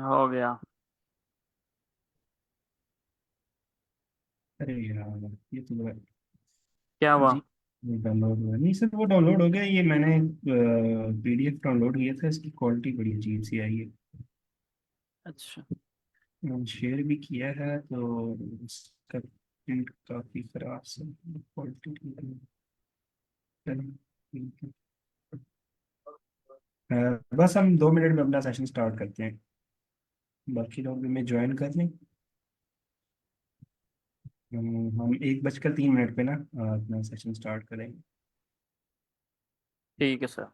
हो गया। अरे यार, ये तो बड़ा क्या हुआ? अजीब। डाउनलोड हुआ नहीं सर, वो डाउनलोड हो गया। ये मैंने पीडीएफ डाउनलोड किया था, इसकी क्वालिटी बड़ी अजीब सी आई है। अच्छा। शेयर भी किया है तो इसका प्रिंट काफी खराब सा, क्वालिटी ठीक नहीं। चलो, ठीक है। बस हम 2 मिनट में अपना सेशन स्टार्ट करते हैं। बाकी लोग भी में ज्वाइन कर लें। हम 1:03 पे ना अपना सेशन स्टार्ट करेंगे। ठीक है सर।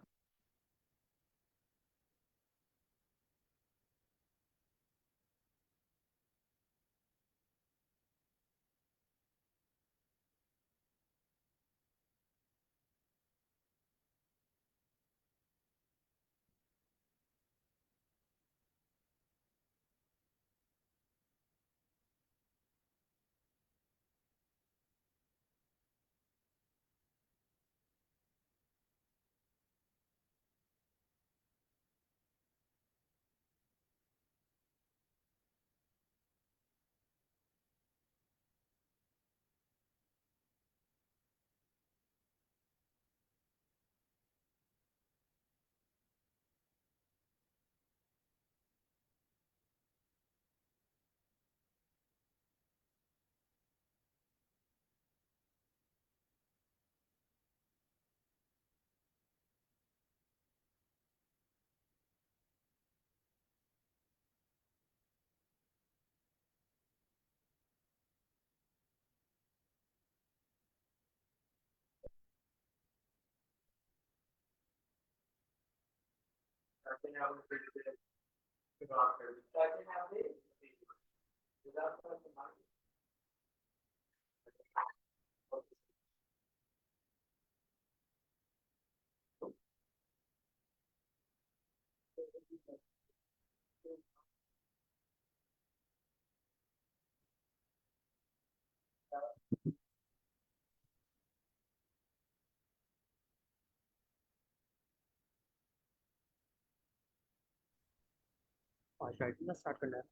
आज राइटिंग का स्टार्ट करना है।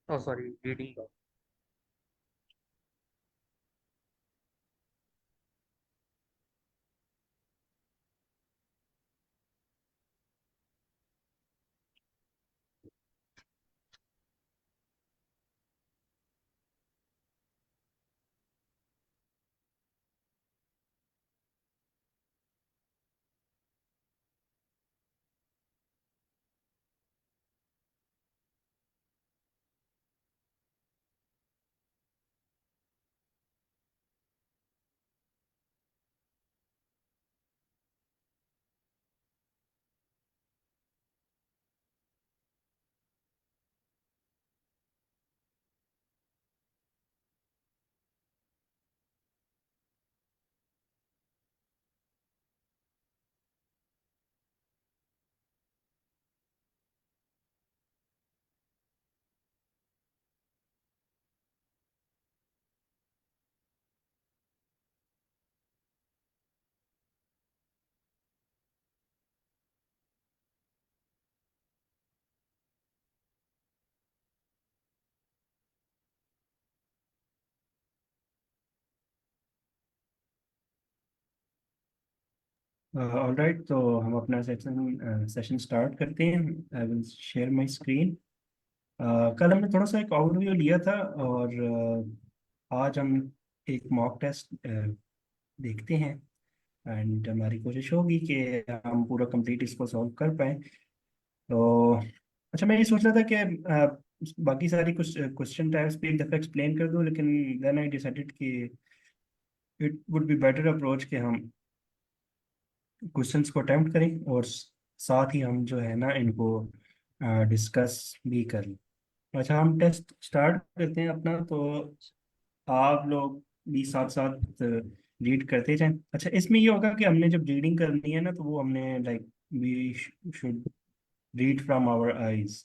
ओ सॉरी, रीडिंग का। ऑलराइट, तो हम अपना सेशन सेशन स्टार्ट करते हैं। I will share my screen. कल हमने थोड़ा सा एक ओवरव्यू लिया था, और आज हम एक मॉक टेस्ट देखते हैं। एंड हमारी कोशिश होगी कि हम पूरा कंप्लीट इसको सॉल्व कर पाएँ। तो अच्छा, मैं ये सोच रहा था कि बाकी सारी कुछ क्वेश्चन टाइप्स भी एक दफ़ा एक्सप्लेन कर दूं, लेकिन देन आई डिसाइडेड कि it would be better approach कि हम क्वेश्चंस को अटेम्प्ट करें, और साथ ही हम जो है ना इनको डिस्कस भी कर लें। अच्छा, हम टेस्ट स्टार्ट करते हैं अपना। तो आप लोग भी साथ साथ रीड करते जाएं। अच्छा, इसमें ये होगा कि हमने जब रीडिंग करनी है ना, तो वो हमने like we should read from our eyes.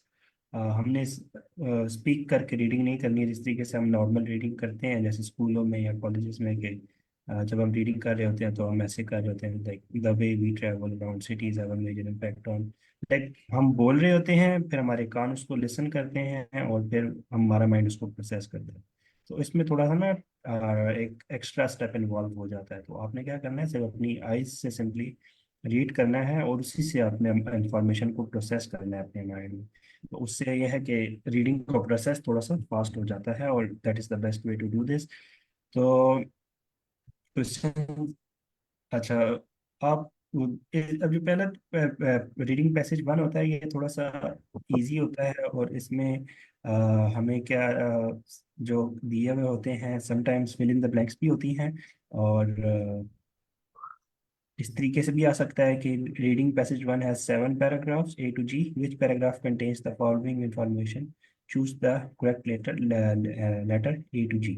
हमने स्पीक करके रीडिंग नहीं करनी है, जिस तरीके से हम नॉर्मल रीडिंग करते हैं जैसे स्कूलों में या कॉलेजेस में, कि जब हम रीडिंग कर रहे होते हैं तो हम ऐसे कर रहे होते हैं like the way we travel around cities have a major impact on like हम बोल रहे होते हैं, फिर हमारे कान उसको लिसन करते हैं और फिर हमारा माइंड उसको प्रोसेस करता है। तो इसमें थोड़ा सा ना एक एक्स्ट्रा स्टेप इन्वॉल्व हो जाता है। तो आपने क्या करना है, सिर्फ अपनी आइज से सिंपली रीड करना है और उसी से आपने इंफॉर्मेशन को प्रोसेस करना है अपने माइंड में। तो उससे यह है कि रीडिंग का प्रोसेस थोड़ा सा फास्ट हो जाता है, और that is the best way to do this. तो क्वेश्चन, अच्छा, आप अब जो पहला रीडिंग पैसेज वन होता है, ये थोड़ा सा इजी होता है, और इसमें हमें क्या जो दिए हुए होते हैं, sometimes fill in the blanks भी होती हैं। और इस तरीके से भी आ सकता है कि reading passage one has 7 paragraphs A to G, which paragraph contains the following information, choose the correct letter letter A to G.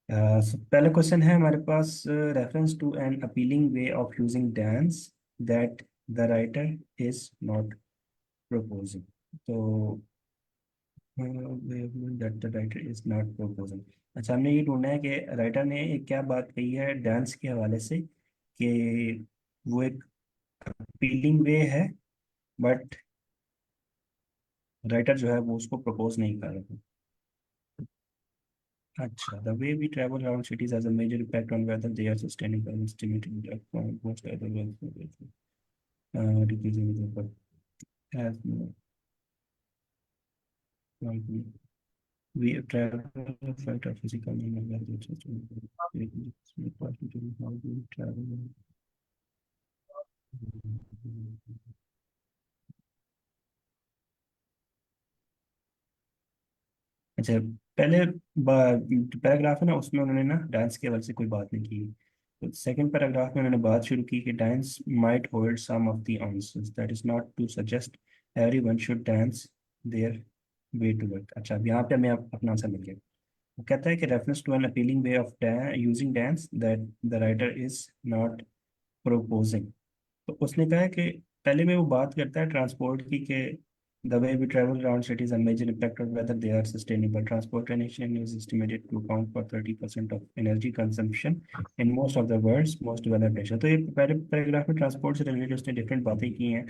पहला क्वेश्चन है हमारे पास, reference to an appealing way of using dance that the writer is not proposing. तो that the writer is not proposing, अच्छा, हमने ये ढूंढना है कि राइटर ने एक क्या बात कही है डांस के हवाले से, कि वो एक अपीलिंग वे है, बट राइटर जो है वो उसको प्रपोज नहीं कर रहा। अच्छा, the way we travel around cities has a major impact on whether they are sustainable and stimulating most other welfare, decreasing the impact as we travel affect our physical and mental health, just how we travel. अच्छा, पहले paragraph है ना, उसमें उन्होंने ना dance के हवाले से कोई बात नहीं की। तो सेकंड पैराग्राफ में उन्होंने बात शुरू की कि dance might hold some of the answers, that is not to suggest everyone should dance their way to work. अच्छा, अब यहाँ पे हमें अपना आंसर मिल गया। वो कहता है कि reference to an appealing way of using dance that the writer is not proposing. तो उसने कहा है कि पहले में वो बात करता है ट्रांसपोर्ट की, कि the way we travel around cities are major impact on whether they are sustainable. Transportation is estimated to account for 30% of energy consumption in most of the world's most developed nation. तो ये पहले paragraph में transport से related उसने different बातें की हैं।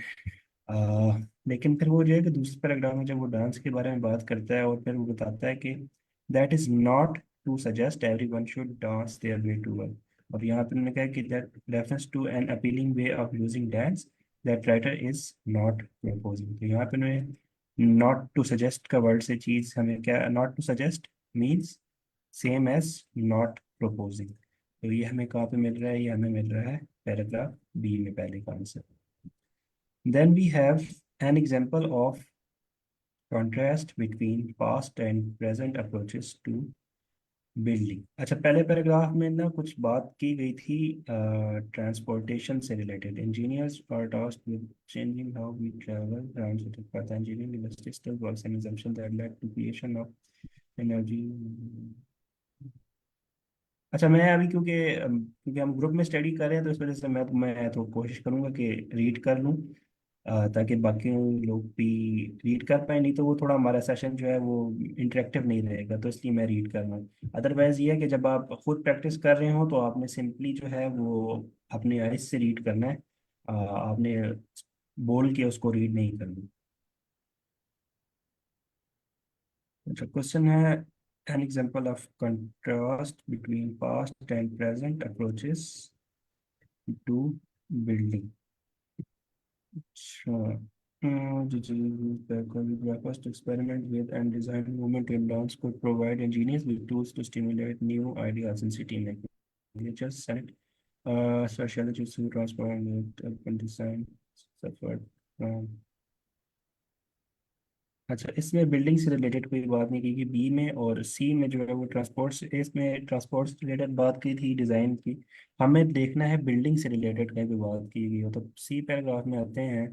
लेकिन फिर वो जो है कि दूसरे पैराग्राफ में जब वो डांस के बारे में बात करता है, और फिर वो बताता है कि that is not to suggest every one should dance their way to work. और यहाँ पे उन्होंने कहा कि that reference to an appealing way of using dance that writer is not proposing. तो यहाँ पे उन्होंने नॉट टू सजेस्ट का वर्ड से चीज हमें क्या, not to suggest means same as not proposing. तो ये हमें कहाँ पे मिल रहा है, ये हमें मिल रहा है पैराग्राफ बी में, पहले का answer. Then we have an example of contrast between past and present approaches to building। अच्छा, पहले पैराग्राफ में ना कुछ बात की गई थी ट्रांसपोर्टेशन से related. Engineers are tasked with changing how we travel around city, but the engineering industry still works an assumption that led to creation of energy। अच्छा, मैं अभी क्योंकि हम ग्रुप में स्टडी कर रहे हैं, तो इस वजह से मैं तो कोशिश करूंगा कि रीड कर लूँ, ताकि बाकी लोग भी रीड कर पाए। नहीं तो वो थोड़ा हमारा सेशन जो है वो इंटरेक्टिव नहीं रहेगा, तो इसलिए मैं रीड कर रहा हूँ। अदरवाइज ये है कि जब आप खुद प्रैक्टिस कर रहे हो, तो आपने सिंपली जो है वो अपने आइज से रीड करना है, आपने बोल के उसको रीड नहीं करना। अच्छा, क्वेश्चन है an example of contrast between past and present approaches to building. Sure. The first experiment with and design movement in dance could provide engineers with tools to stimulate new ideas in city making. Nature Senate, sociologists who transform urban design suffered from। अच्छा, इसमें building से related कोई बात नहीं की गई B में, और सी में जो है वो ट्रांसपोर्ट से, इसमें ट्रांसपोर्ट से रिलेटेड बात की थी डिज़ाइन की। हमें देखना है बिल्डिंग से रिलेटेड कहीं भी बात की गई हो, तो सी पैराग्राफ में आते हैं।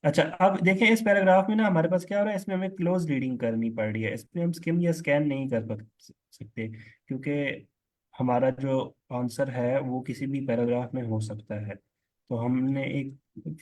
अच्छा, अब देखें इस पैराग्राफ में ना हमारे पास क्या हो रहा है, इसमें हमें क्लोज रीडिंग करनी पड़ रही है। इसमें हम स्किम या स्कैन नहीं कर सकते, क्योंकि हमारा जो आंसर है वो किसी भी पैराग्राफ में हो सकता है। तो हमने एक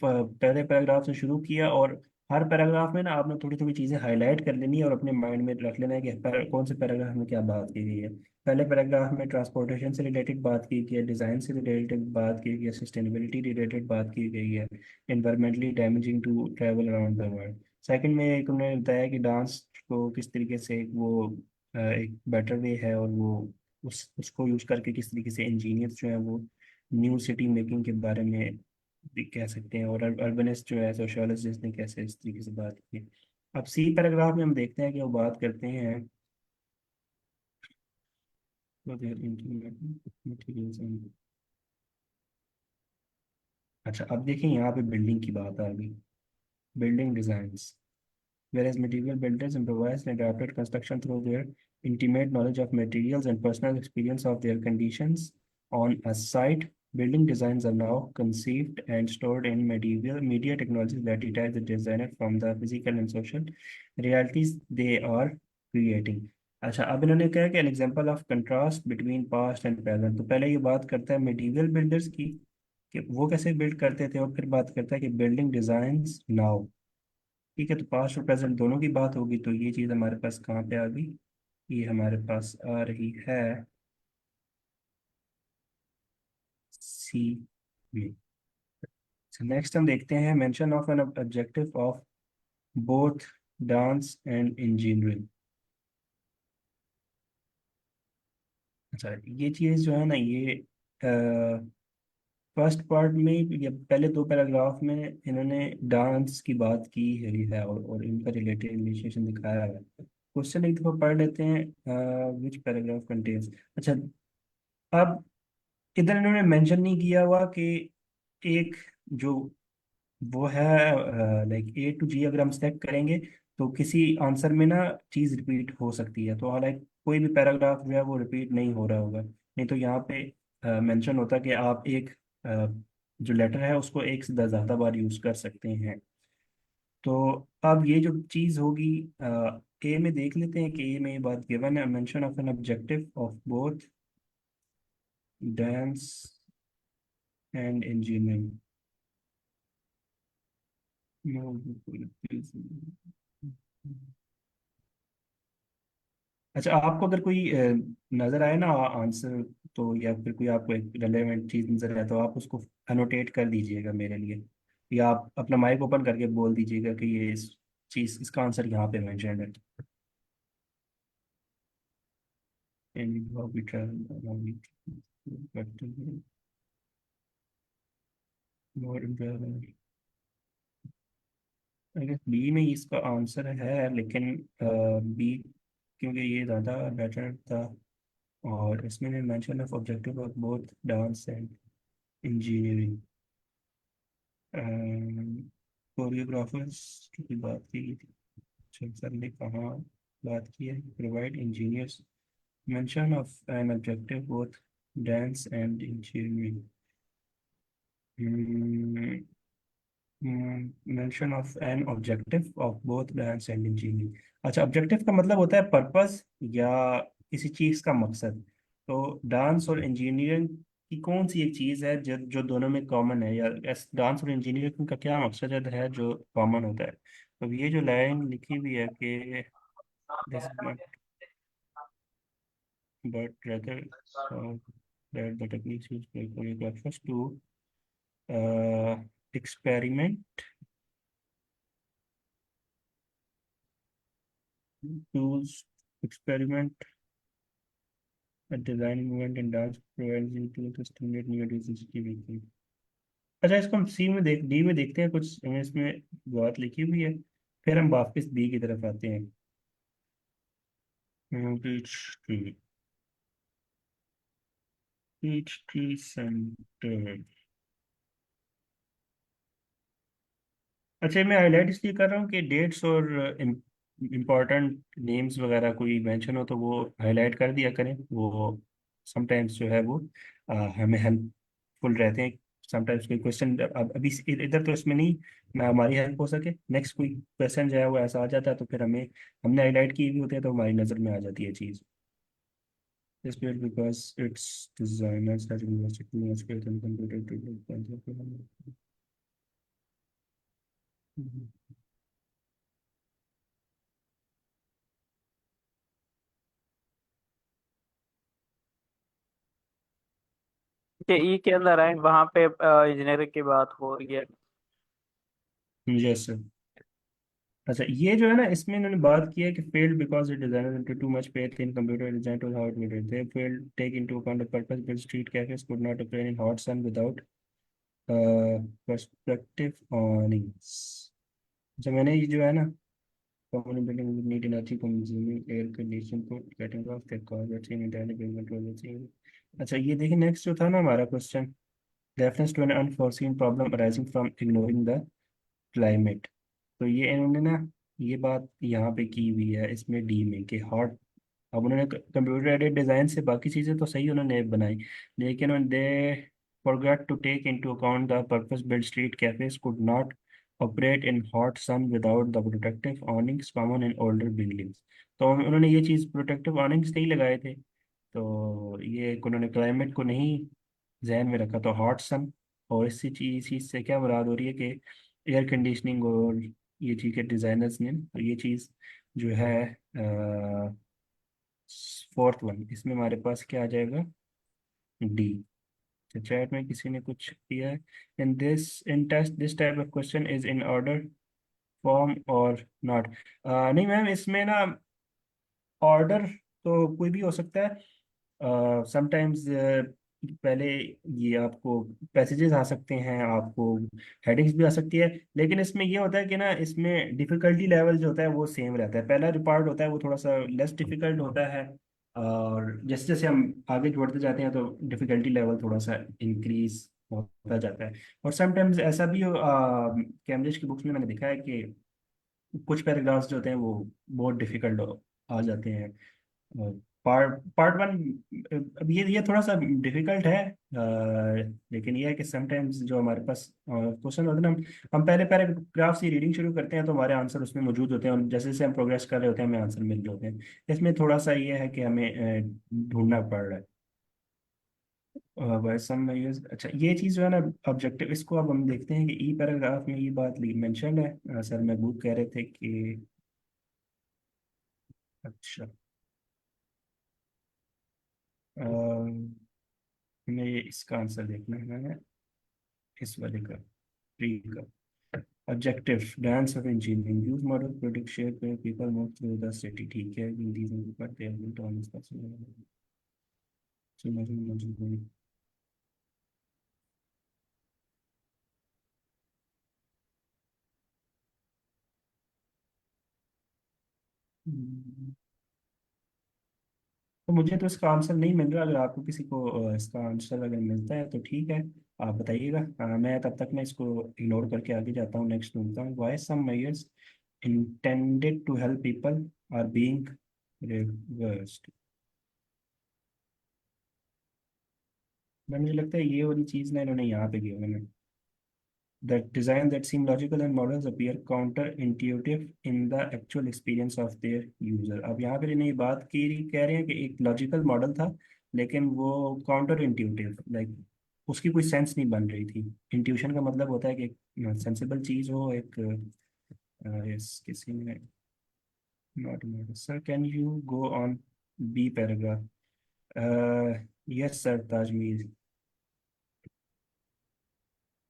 पहले पैराग्राफ से शुरू किया, और हर पैराग्राफ में ना आपने थोड़ी थोड़ी चीज़ें हाईलाइट कर लेनी है और अपने माइंड में रख लेना है कि कौन से पैराग्राफ में क्या बात की गई है। पहले पैराग्राफ में ट्रांसपोर्टेशन से रिलेटेड बात की गई है, डिज़ाइन से रिलेटेड बात की गई है, सस्टेनेबिलिटी रिलेटेड बात की गई है, environmentally damaging to travel around the world. Second में एक उन्होंने बताया कि डांस को किस तरीके से वो एक बेटर वे है, और वो उसको यूज़ करके किस तरीके से इंजीनियर्स जो हैं वो न्यू सिटी मेकिंग के बारे में भी कह सकते हैं, और अर्बनिस्ट जो है सोशियोलॉजिस्ट ने कैसे इस तरीके से बात की। अब सी पैराग्राफ में हम देखते हैं कि वो बात करते हैं तो मटेरियल्स। अच्छा, अब देखें यहाँ पे बिल्डिंग की बात आ गई, building designs. Whereas material builders improvised and adapted construction through their intimate knowledge of materials and personal experience of their conditions on a site, building designs are now conceived and stored in media technologies that detach the designer from the physical and social realities they are creating. अच्छा, अब इन्होंने कहा कि an example of contrast between past and present। तो पहले ये बात करता है मटेरियल बिल्डर्स की कि वो कैसे बिल्ड करते थे, और फिर बात करता है कि बिल्डिंग डिजाइन्स नाउ। ठीक है, तो पास्ट और प्रेजेंट दोनों की बात होगी, तो ये चीज़ हमारे पास कहाँ पे आ गई, ये हमारे पास आ रही है सी में। नेक्स्ट हम देखते हैं mention of an objective of both dance and engineering. अच्छा, ये चीज़ जो है ना, ये फर्स्ट पार्ट में या पहले दो पैराग्राफ में इन्होंने डांस की बात की है, और इनका रिलेटेड रिलेशन दिखाया है। क्वेश्चन एक दफा पढ़ लेते हैं, विच पैराग्राफ कंटेन्स। अच्छा, अब इधर इन्होंने मेंशन नहीं किया हुआ कि एक जो वो है लाइक A to G अगर हम सेलेक्ट करेंगे तो किसी आंसर में ना चीज़ रिपीट हो सकती है। तो हालांकि कोई भी पैराग्राफ जो है वो रिपीट नहीं हो रहा होगा, नहीं तो यहाँ पे मेंशन होता कि आप एक जो लेटर है उसको एक से ज़्यादा बार यूज़ कर सकते हैं। तो अब ये जो चीज़ होगी, ए में देख लेते हैं कि ए में ये बात गिवन है, mention of an objective of both dance and engineering. अच्छा, आपको अगर कोई नज़र आए ना आंसर, तो या फिर कोई आपको एक रेलेवेंट चीज़ नज़र आए तो आप उसको अनोटेट कर दीजिएगा मेरे लिए, या आप अपना माइक ओपन करके बोल दीजिएगा कि ये इस चीज़ इसका आंसर यहाँ पे मेंशन है। And how we travel around it. But, more environment। अगर बी में इसका आंसर है, लेकिन बी क्योंकि ये ज़्यादा बेटर था, और इसमें mention of objective of both dance and engineering. Choreographers की बात की गई थी। अच्छा, सर ने कहाँ बात की है, provide engineers, mention of an objective both dance and engineering. Mention of an objective of both dance and engineering. अच्छा, ऑब्जेक्टिव का मतलब होता है पर्पस या किसी चीज़ का मकसद। तो डांस और इंजीनियरिंग की कौन सी एक चीज़ है जो जो दोनों में कॉमन है, या डांस और इंजीनियरिंग का क्या मकसद है जो कॉमन होता है। तो ये जो लाइन लिखी हुई है कि this but rather that the techniques used by choreographers to experiment tools experiment at designing movement and dance provides you tools to stimulate new ideas in city making। अच्छा, इसको हम सी में डी में देखते हैं, कुछ हमें इसमें बात लिखी हुई है, फिर हम वापस बी की तरफ आते हैं। PhD PhD centre. अच्छा, मैं हाईलाइट इसलिए कर रहा हूँ कि डेट्स और इम्पोर्टेंट नेम्स वगैरह कोई मेंशन हो तो वो हाईलाइट कर दिया करें। वो समटाइम्स जो है वो हमें हेल्पफुल रहते हैं। समटाइम्स कोई क्वेश्चन अभी इधर तो इसमें नहीं ना हमारी हेल्प हो सके, नेक्स्ट कोई क्वेश्चन जो है वो ऐसा आ जाता है तो फिर हमने हाईलाइट की भी होती है तो हमारी नज़र में आ जाती है चीज़। This period because its designers has invested too much faith in computer to build concept। के ई के अंदर आए, वहां पे इंजीनियरिंग की बात हो रही है। Yes sir. अच्छा, ये जो है ना, इसमें इन्होंने बात की है कि failed because it designer into too much faith in computer design to how it would they failed take into account the purpose built street cafes could not operate in hot sun without perspective awnings। अच्छा, मैंने ये जो है ना, common building would need energy consuming air condition to getting off their cars but seen entirely being controlled the same। अच्छा, ये देखिए next जो था ना हमारा question, reference to an unforeseen problem arising from ignoring the climate. तो ये इन्होंने ना, ये बात यहाँ पे की हुई है इसमें डी में कि हॉट। अब उन्होंने कंप्यूटर एडेड डिज़ाइन से बाकी चीज़ें तो सही उन्होंने बनाई, लेकिन दे forgot to take into account the purpose built street cafes could not operate in hot sun without the protective awnings common in older buildings। तो उन्होंने ये चीज़ प्रोटेक्टिव awnings नहीं लगाए थे, तो ये उन्होंने क्लाइमेट को नहीं जहन में रखा। तो हॉट सन और इसी चीज़ से क्या मुराद हो रही है कि एयर कंडीशनिंग और ये चीज़ के डिज़ाइनर्स ने, तो ये चीज़ जो है फोर्थ वन, इसमें हमारे पास क्या आ जाएगा, डी। तो चैट में किसी ने कुछ किया है, in test this type of question is in order form और नॉट। नहीं मैम, इसमें ना ऑर्डर तो कोई भी हो सकता है। समटाइम्स पहले ये आपको पैसेजेस आ सकते हैं, आपको हेडिंग्स भी आ सकती है, लेकिन इसमें ये होता है कि ना, इसमें डिफिकल्टी लेवल जो होता है वो सेम रहता है। पहला जो पार्ट होता है वो थोड़ा सा लेस डिफिकल्ट होता है, और जैसे जैसे हम आगे बढ़ते जाते हैं तो डिफिकल्टी लेवल थोड़ा सा इंक्रीज होता जाता है। और समटाइम्स ऐसा भी कैम्ब्रिज की बुक्स में मैंने देखा है कि कुछ पैराग्राफ्स जो होते हैं वो बहुत डिफिकल्ट आ जाते हैं। पार्ट पार्ट वन, अब ये थोड़ा सा डिफिकल्ट है, लेकिन ये है कि समटाइम्स जो हमारे पास क्वेश्चन होते हैं ना, हम पहले पैराग्राफ से रीडिंग शुरू करते हैं तो हमारे आंसर उसमें मौजूद होते हैं, और जैसे जैसे हम प्रोग्रेस कर रहे होते हैं हमें आंसर मिल रहे होते हैं। इसमें थोड़ा सा ये है कि हमें ढूंढना पड़ रहा है। अच्छा, ये चीज़ जो है ना ऑब्जेक्टिव, इसको अब हम देखते हैं कि ई पैराग्राफ में ये बात मेंशन है। सर महबूब कह रहे थे कि अच्छा, हमें इसका आंसर देखना है, इस वाले का, ट्री का। Objective dance of engineering use model product share पे people move through the city. ठीक है, इन दीज पढ़ते हैं तो हम इसका तो मुझे तो इसका आंसर नहीं मिल रहा। अगर आपको किसी को इसका आंसर अगर मिलता है तो ठीक है, आप बताइएगा। मैं तब तक मैं इसको इग्नोर करके आगे जाता हूँ, नेक्स्ट ढूंढता हूँ। Why some measures intended to help people are being reversed। मुझे लगता है ये वाली चीज़ ना इन्होंने यहाँ पे की है, that design that seem logical and models appear counterintuitive in the actual experience of their user। अब यहाँ पे इन्हें ये बात की कह रहे हैं कि एक लॉजिकल मॉडल था, लेकिन वो काउंटर इंट्यूटिव, लाइक उसकी कोई सेंस नहीं बन रही थी। इंट्यूशन का मतलब होता है कि एक सेंसिबल चीज़ हो, एक yes, किसी ने not model. Sir can you go on B paragraph. Yes sir Tajmeer,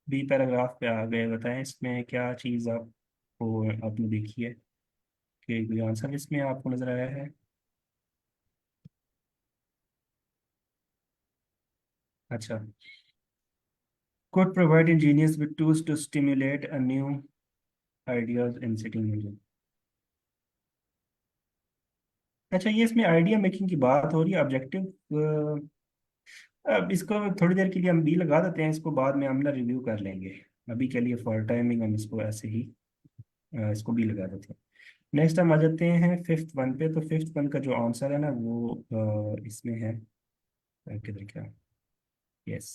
B paragraph पे आ गए। बताएं इसमें क्या चीज़ आपको आपने देखी है कि कोई आंसर इसमें आपको नजर आया है। अच्छा, could provide engineers with tools to stimulate a new ideas in city engine। अच्छा, ये इसमें आइडिया मेकिंग की बात हो रही है। ऑब्जेक्टिव, अब इसको थोड़ी देर के लिए हम बी लगा देते हैं, इसको बाद में हम ना रिव्यू कर लेंगे। अभी के लिए फॉर टाइमिंग हम इसको ऐसे ही इसको बी लगा देते हैं। नेक्स्ट हम आ जाते हैं फिफ्थ वन पे। तो फिफ्थ वन का जो आंसर है ना वो इसमें है, किधर क्या, yes.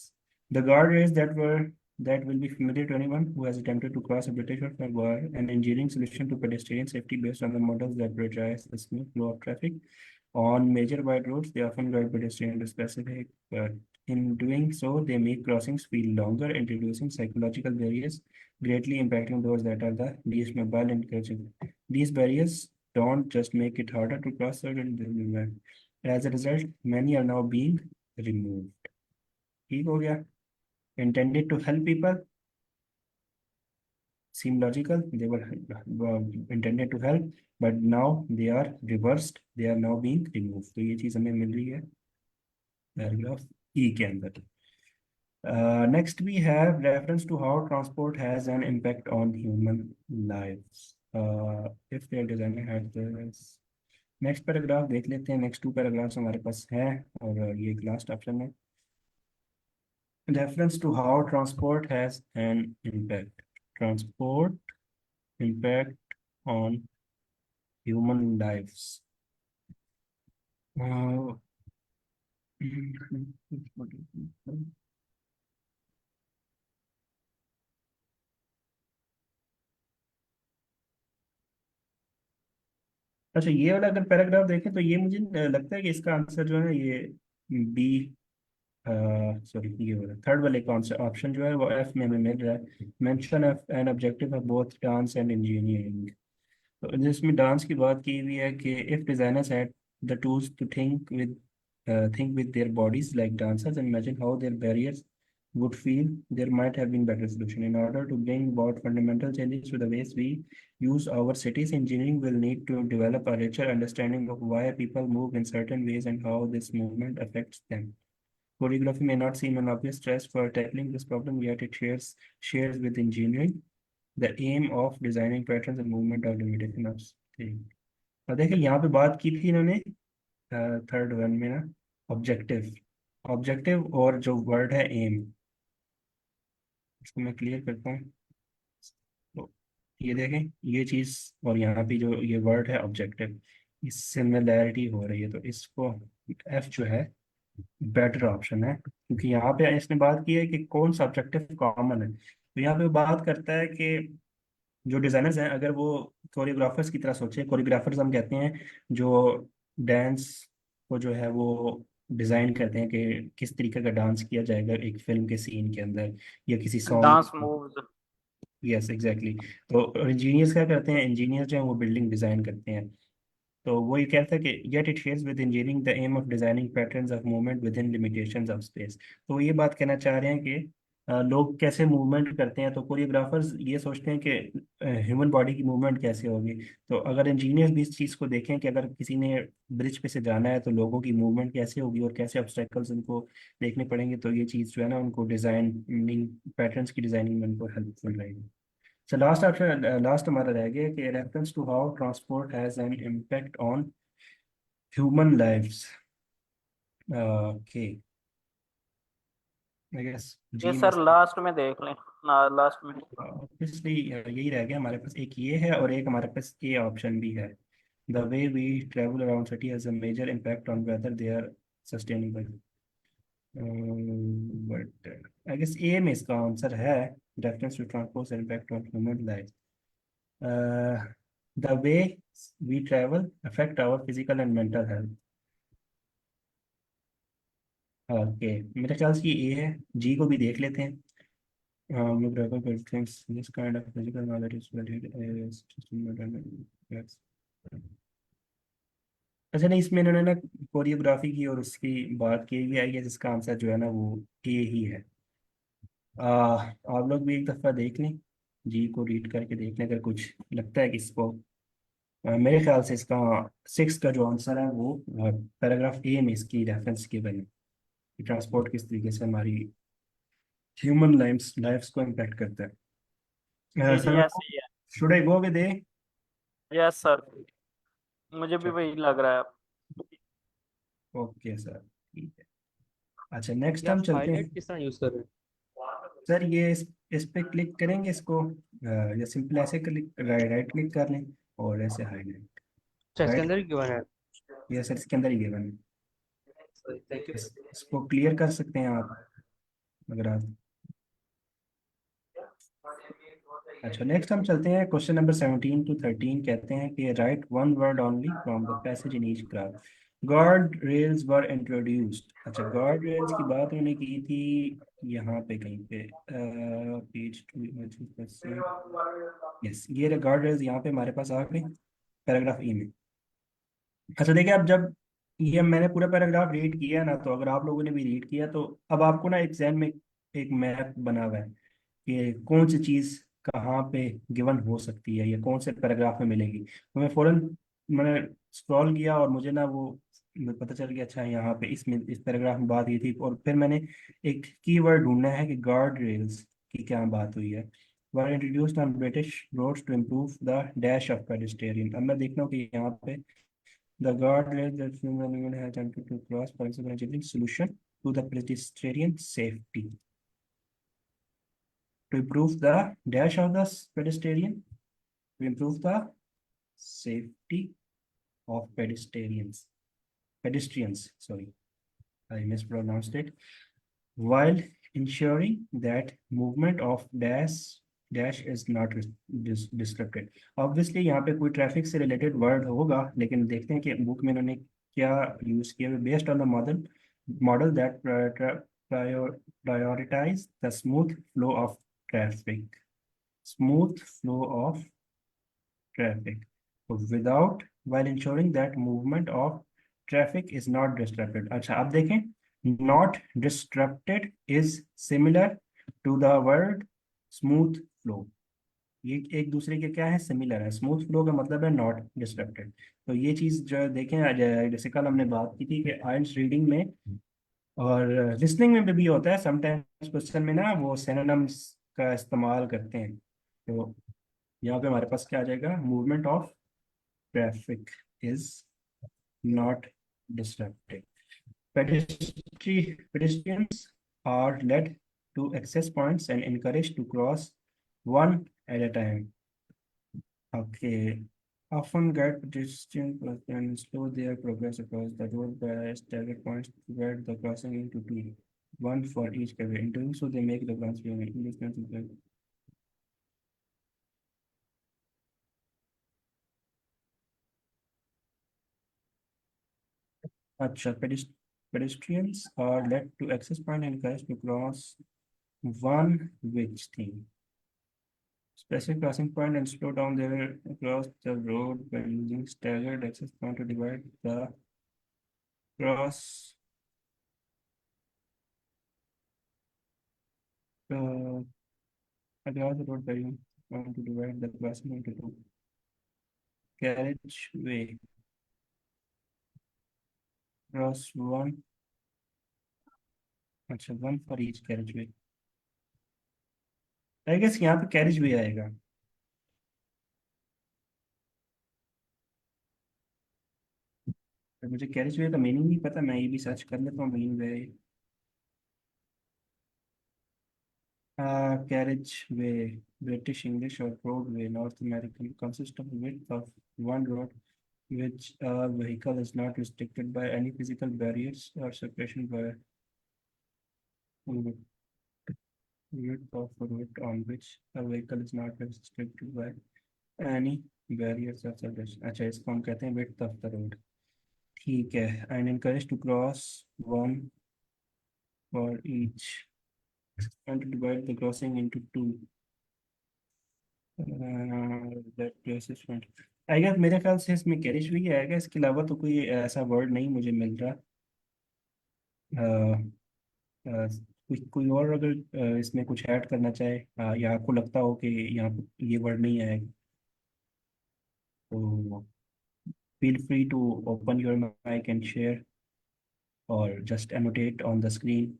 The guardrails that will be familiar to anyone who has attempted to cross a British or were an engineering solution to pedestrian safety based on the models that prioritize the smooth flow of traffic on major wide roads. They often guide pedestrians to specific, but in doing so, they make crossings feel longer, introducing psychological barriers, greatly impacting those that are the least mobile and encouraging. These barriers don't just make it harder to cross certain. As a result, many are now being removed। ठीक हो गया। intended to help people seem logical, they were intended to help, but now they are reversed, they are now being removed। तो ये चीज़ हमें मिल रही है paragraph ई के अंदर। Next we have reference to how transport has an impact on human lives, if their designer had this। Next paragraph देख लेते हैं, नेक्स्ट टू पैराग्राफ्स हमारे पास हैं और ये एक लास्ट ऑप्शन है। reference to how transport has an impact, transport impact on human lives। Uh, अच्छा, ये वाला अगर पैराग्राफ देखें तो ये मुझे लगता है कि इसका आंसर जो है ये बी, सॉरी ये वाला थर्ड वाले कौन सा ऑप्शन जो है वो एफ में हमें मिल रहा है। Mention of an objective of both dance and engineering. तो जिसमें डांस की बात की हुई है कि if designers had the tools to think with their bodies like dancers and imagine how their barriers would feel, there might have been better solution in order to bring about fundamental changes to the ways we use our cities. Engineering will need to develop a richer understanding of why people move in certain ways and how this movement affects them. Choreography may not seem an obvious stress for tackling this problem, yet it shares with engineering the aim of designing patterns and movement of limitation of thing। अब देखिए यहाँ पे बात की थी इन्होंने third one में ना, ऑब्जेक्टिव, ऑब्जेक्टिव और जो वर्ड है एम, इसको मैं क्लियर करता हूँ। तो ये देखें ये चीज़ और यहाँ पे जो ये वर्ड है ऑब्जेक्टिव, इस सिमिलैरिटी हो रही है, तो इसको एफ जो है बेटर ऑप्शन है, क्योंकि यहाँ पे इसने बात की है कि कौन सा ऑब्जेक्टिव कॉमन है। तो यहाँ पे बात करता है कि जो डिजाइनर्स हैं अगर वो कोरियोग्राफर्स की तरह सोचे, कोरियोग्राफर्स हम कहते हैं जो डांस को जो है वो डिजाइन करते हैं कि किस तरीके का डांस किया जाएगा एक फिल्म के सीन के अंदर या किसी dance song. Moves. Yes exactly. तो इंजीनियर्स क्या करते हैं, इंजीनियर्स जो है वो बिल्डिंग डिजाइन करते हैं। तो वो ये कहता है कि yet it shares with engineering the aim of designing patterns of movement within limitations of space। तो ये बात कहना चाह रहे हैं कि लोग कैसे मूवमेंट करते हैं, तो कोरियोग्राफर्स ये सोचते हैं कि ह्यूमन बॉडी की मूवमेंट कैसे होगी। तो अगर इंजीनियर्स भी इस चीज़ को देखें कि अगर किसी ने ब्रिज पे से जाना है तो लोगों की मूवमेंट कैसे होगी और कैसे ऑब्स्टेकल्स उनको देखने पड़ेंगे, तो ये चीज़ जो है ना उनको डिजाइनिंग पैटर्न्स की डिजाइनिंग में उनको हेल्पफुल रहेगी। So last option, last हमारा रह गया कि reference to how transport has an impact on human lives। Okay, I guess ये जी में सर लास्ट में देख लें ना, लास्ट में। ऑब्वियसली यही रह गया हमारे पास, एक ये है और एक हमारे पास ए ऑप्शन भी है। The way we travel around city has a major impact on whether they are sustainable। But I guess ए में इसका आंसर है reference to transport's impact on human life। The way we travel affect our physical and mental health। Okay, मेरे ख्याल से ये है, जी को भी देख लेते हैं। We travel with things this kind of physical knowledge is valued as just yes। अच्छा नहीं, इसमें इन्होंने ना कोरियोग्राफी की और उसकी बात की हुई है, जिसका आंसर जो है ना वो ए ही है। आप लोग भी एक दफ़ा देख लें, जी को रीड करके देख लें, अगर कुछ लगता है कि इसको मेरे ख्याल से इसका सिक्स का जो आंसर है वो पैराग्राफ ए में इसकी रेफरेंस गिवन है कि ट्रांसपोर्ट किस तरीके से हमारी ह्यूमन लाइफ्स लाइफ्स को इम्पेक्ट करता है। जी जी, सर ऐसे ही है। Should I go with A? Yes sir, मुझे भी वही लग रहा है। ओके सर, ठीक है। अच्छा नेक्स्ट ये आप हम चलते हाईलाइट हैं। किस तरह यूज कर रहे हैं? सर ये इस पे क्लिक करेंगे इसको, या सिंपल ऐसे क्लिक राइट क्लिक कर लें और ऐसे हाईलाइट। अच्छा, इसके राइट, अंदर ही गिवन है। ये सर इसके अंदर ही गिवन है। Thank you. इसको क्लियर कर सकते हैं आप अगर आप। अच्छा नेक्स्ट हम चलते हैं, क्वेश्चन नंबर 17 टू 13 कहते हैं कि right one word only from the passage in each graph. Guard rails were introduced. अच्छा, गार्ड रेल्स की बात उन्होंने की थी यहाँ पे कहीं पे, पेज 2। यस, ये गार्ड रेल्स यहाँ पे हमारे पास आ गई पैराग्राफ ई में। अच्छा देखिए, अब जब ये मैंने पूरा पैराग्राफ रीड किया ना, तो अगर आप लोगों ने भी रीड किया तो अब आपको ना एग्जाम में एक मैप बना हुआ है कि कौन सी चीज़ कहाँ पे गिवन हो सकती है या कौन से पैराग्राफ में मिलेगी। तो मैं फौरन मैंने स्क्रॉल किया और मुझे ना वो मुझे पता चल गया, अच्छा यहाँ पे इसमें इस पैराग्राफ में बात हुई थी। और फिर मैंने एक कीवर्ड ढूंढना है कि गार्ड रेल्स की क्या बात हुई है। Were introduced on British roads to improve the dash of pedestrian. अब मैं देखता हूँ कि यहाँ पे the guardrails that human animal has attempted to cross possible achieving solution to the pedestrian safety. To improve the dash of the pedestrian, to improve the safety of pedestrians. Pedestrians, sorry, I mispronounced it. While ensuring that movement of dash is not disrupted. Obviously यहाँ पे कोई traffic से related word होगा, लेकिन देखते हैं कि book में उन्होंने क्या यूज किया। Based on the model that prioritize the smooth flow of traffic. Smooth flow of traffic without while ensuring that movement of traffic is not disrupted. अच्छा अब देखें, not disrupted is similar to the word smooth flow. ये एक दूसरे के क्या है, similar है। स्मूथ फ्लो का मतलब है नॉट डिस्ट्रक्टेड। तो ये चीज जो देखें जैसे कल हमने बात की थी कि आइल्स रीडिंग में और लिसनिंग में भी होता है समटाइम्स, क्वेश्चन में ना वो सिनोनिम्स का इस्तेमाल करते हैं। तो यहाँ पे हमारे पास क्या आ जाएगा, movement of traffic is not disrupted. Pedestrians are led to access points and encouraged to cross one at a time. Okay. Often guide pedestrians and slow their progress across the road by staggered points to divide the crossing into two, one for each carrier. In doing so, they make the crossing. अच्छा, pedestrians are led to access point and encouraged to cross one which thing. Specific crossing point and slow down there across the road by using staggered access point to divide the cross. Uh, across the road by using point to divide the crossing into two. Carriageway. Cross one. अच्छा, one for each carriageway. I guess यहाँ पे carriageway आएगा। तो मुझे carriageway का meaning नहीं पता, मैं ये भी सर्च कर लेता हूँ मीनिंग है। Carriageway, British English or roadway, North American, consists of width of one road which a vehicle is not restricted by any physical barriers or separation by width of a road on which a vehicle is not restricted by any barriers or separation. अच्छा, इसको हम कहते हैं width of the road। ठीक है, and encouraged to cross one for each and to divide the crossing into two. That places front। I guess मेरे ख्याल से इसमें कैरिश भी आएगा, इसके अलावा तो कोई ऐसा वर्ड नहीं मुझे मिल रहा। कोई कोई और अगर इसमें कुछ ऐड करना चाहे या आपको लगता हो कि यहाँ पे ये वर्ड नहीं आएगा, तो feel free to open your mic and share or just annotate on the screen.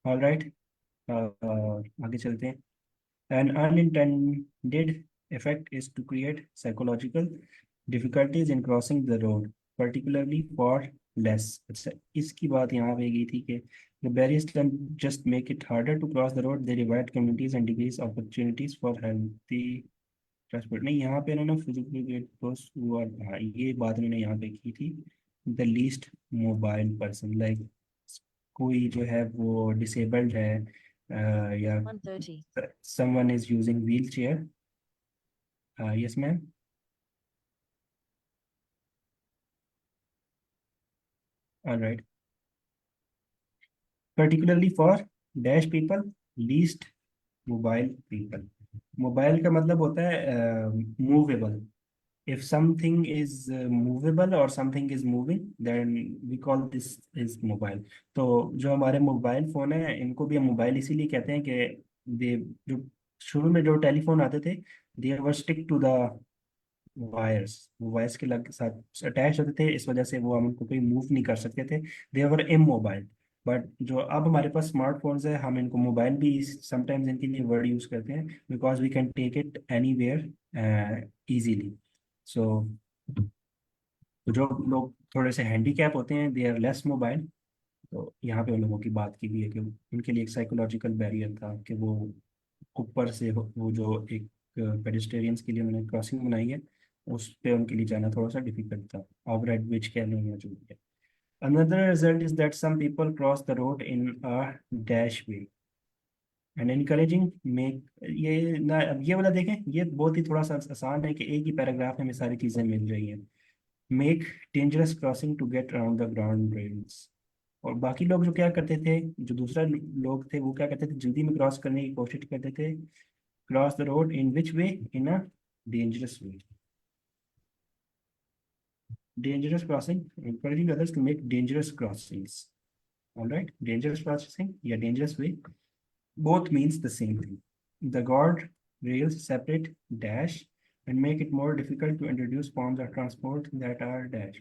All right, आगे चलते हैं। An unintended effect is to create psychological difficulties in crossing the road, particularly for less. अच्छा, इसकी बात यहाँ पे की थी कि the barriers can just make it harder to cross the road. They divide communities and decrease opportunities for healthy transport. नहीं, यहाँ पे इन्होंने physically get those who are, हाँ ये बात इन्होंने यहाँ पे की थी। The least mobile person, like कोई जो है वो disabled है या 1:30. someone is using wheelchair. Yes, ma'am. All right. Particularly for dash people, least mobile people. Mobile का मतलब होता है movable, if something is movable or something is moving, then we call this is mobile. तो जो हमारे mobile phone है इनको भी हम मोबाइल इसीलिए कहते हैं कि दे जो शुरू में जो टेलीफोन आते थे, दे वर स्टिक टू द वायर्स, वो वायर्स के लग साथ अटैच होते थे, इस वजह से वो हम उनको कोई मूव नहीं कर सकते थे, दे वर इमोबाइल। बट जो अब हमारे पास स्मार्टफोन्स है, हम इनको मोबाइल भी समटाइम्स इनके लिए वर्ड यूज करते हैं, because we can take it anywhere easily. So जो लोग थोड़े से हैंडीकैप होते हैं, दे आर लेस मोबाइल। तो यहाँ पे उन लोगों की बात की गई है कि उनके लिए एक साइकोलॉजिकल बैरियर था कि वो ऊपर से वो जो एक पेडिस्टेरियंस के लिए उन्होंने क्रॉसिंग बनाई है, उस पे उनके लिए जाना थोड़ा सा डिफिकल्ट था, ऑफ राइट विच कह लें या जो भी है। Another result is that some people cross the road in a dash way and encouraging make, ये ना अब ये वाला देखें, ये बहुत ही थोड़ा सा आसान है कि एक ही पैराग्राफ में हमें सारी चीज़ें मिल रही हैं। Make dangerous crossing to get around the ground rails. और बाकी लोग जो क्या करते थे, जो दूसरा लोग थे, वो क्या करते थे, जल्दी में क्रॉस करने की कोशिश करते थे। Cross the road in which way, in a dangerous way. Dangerous crossing, encouraging others to make dangerous crossings. All right, dangerous crossing, yeah, dangerous way, both means the same thing. The guard rails separate dash and make it more difficult to introduce forms of transport that are dash.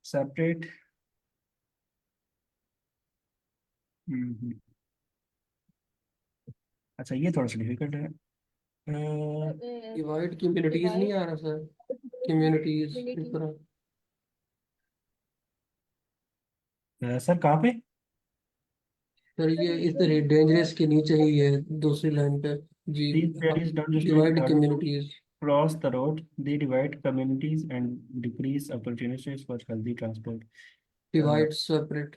Separate. हम्म, अच्छा ये थोड़ा सा difficult है। Divide communities नहीं आ रहा sir, communities इस तरह। Sir कहाँ पे? सर ये इस तरह डेंजरस के नीचे ही है, दूसरी लाइन पे जी। These barriers don't just make divide others communities. cross the road, they divide communities and decrease opportunities for healthy transport. Divide separate.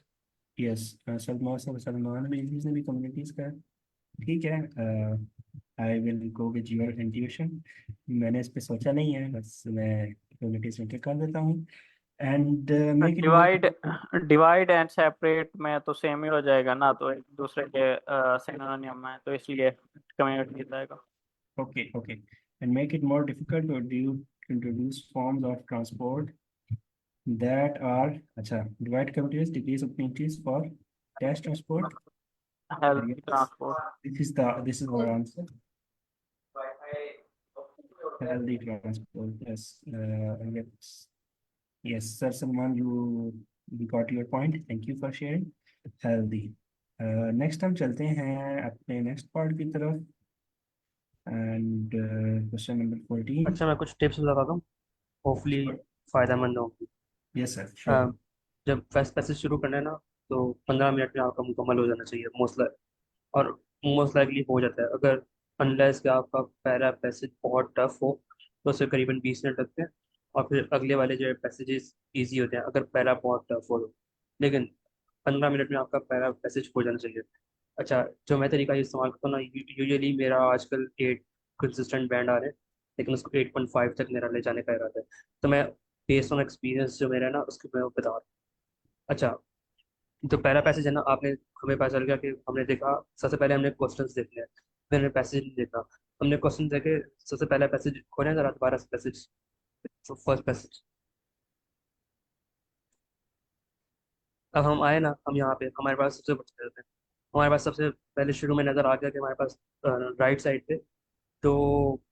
Yes, Salman भी, इसने भी कम्युनिटीज का है। ठीक है, I will go with your intuition. मैंने इस पे सोचा नहीं है, बस मैं कम्युनिटीज में कर देता हूँ। And make it more. Divide divide and separate में तो सेम ही हो जाएगा ना, तो एक दूसरे के सिनोनिम है, तो इसलिए कम्युनिटी जाएगा। Okay okay, and make it more difficult to introduce forms of transport that are, अच्छा, divide communities, decrease opportunities for dash transport. Health Yes, transport. this is our answer. Healthy transport, yes. Yes, Sir Salman, you got your point. Thank you for sharing. Healthy. Next हम चलते हैं अपने next part की तरफ, and question number 14. अच्छा मैं कुछ tips बताता हूँ, होपफुली Sure. फायदेमंद हो। Yes sir, sure. जब फर्स्ट पैसेज शुरू करना है ना, तो 15 मिनट में आपका मुकम्मल हो जाना चाहिए और मोस्ट लाइकली हो जाता है। अगर अनलेस कि आपका पहला पैसेज बहुत टफ हो तो उसे करीबन 20 मिनट लगते हैं, और फिर अगले वाले जो पैसेजेस इजी होते हैं अगर पहला बहुत टफ हो तो। लेकिन 15 मिनट में आपका पहला पैसेज हो जाना चाहिए। अच्छा, जो मैं तरीका ये इस्तेमाल करता हूँ ना, यूजुअली मेरा आजकल 8 कंसिस्टेंट बैंड आ रहे हैं, लेकिन उसको 8.5 तक मेरा ले जाने का इरादा है। तो मैं बेस्ड ऑन एक्सपीरियंस जो मेरा है ना उसके मैं वो बता रहा हूँ। अच्छा, तो पहला पैसेज है ना, आपने हमें पता चल गया कि हमने देखा, सबसे पहले हमने क्वेश्चंस देख लिया, फिर हमने पैसेज नहीं देखा। हमने क्वेश्चन देखे, सबसे पहला पैसेज खोलें जरा दोबारा से पैसेज, फर्स्ट पैसेज। अब हम आए ना, हम यहाँ पे हमारे पास सबसे बच्चे हैं, हमारे पास सबसे पहले शुरू में नजर आ गया कि हमारे पास राइट साइड पे दो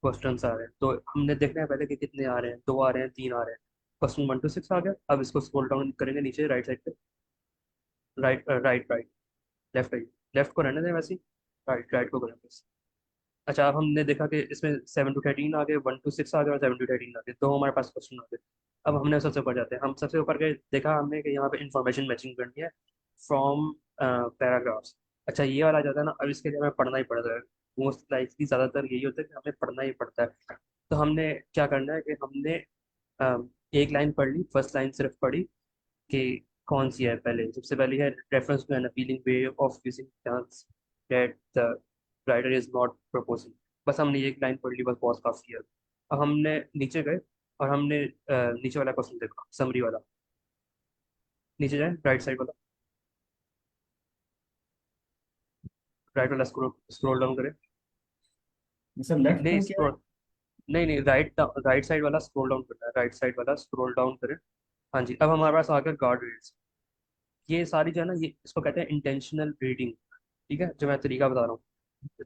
क्वेश्चंस आ रहे हैं। तो हमने देखना है पहले कि कितने आ रहे हैं, 2 आ रहे हैं, 3 आ रहे हैं। क्वेश्चन 1 to 6 आ गया। अब इसको स्क्रॉल डाउन करेंगे नीचे राइट साइड पे, right right right, left right, left को रहने दें वैसे ही, राइट राइट को करें बस। अच्छा, अब हमने देखा कि इसमें 7 to 13 आ गए, 1 to 6 आ गए और 7 to 13 आ गए, तो हमारे पास क्वेश्चन आ गए। अब हमने सबसे ऊपर जाते हैं, हम सबसे ऊपर गए, देखा हमने कि यहाँ पे इंफॉर्मेशन मैचिंग करनी है फ्रॉम पैराग्राफ्स। अच्छा, ये वाला जाता है ना, अब इसके लिए हमें पढ़ना ही पड़ता है। मोस्ट लाइकली ज़्यादातर यही होता है कि हमें पढ़ना ही पड़ता है। तो हमने क्या करना है कि हमने एक लाइन पढ़ ली, फर्स्ट लाइन सिर्फ पढ़ी कि कौन सी है। पहले सबसे पहली है, reference to an appealing way of using chance that the writer is not proposing. बस हमने एक लाइन पढ़ ली, बस बहुत काफी है। अब हमने नीचे गए और हमने नीचे वाला क्वेश्चन देखा, समरी वाला। नीचे जाए, राइट साइड वाला, राइट वाला स्क्रॉल स्क्रॉल डाउन करें। सर लेफ्ट नहीं, में क्या है? स्क्रॉल नहीं नहीं, राइट साइड वाला स्क्रॉल डाउन करना है, राइट साइड वाला स्क्रॉल डाउन करें। हाँ जी, अब हमारे पास आ गया गार्ड रेल्स। ये सारी जो है ना, ये इसको कहते हैं इंटेंशनल रीडिंग। ठीक है, जो मैं तरीका बता रहा हूँ,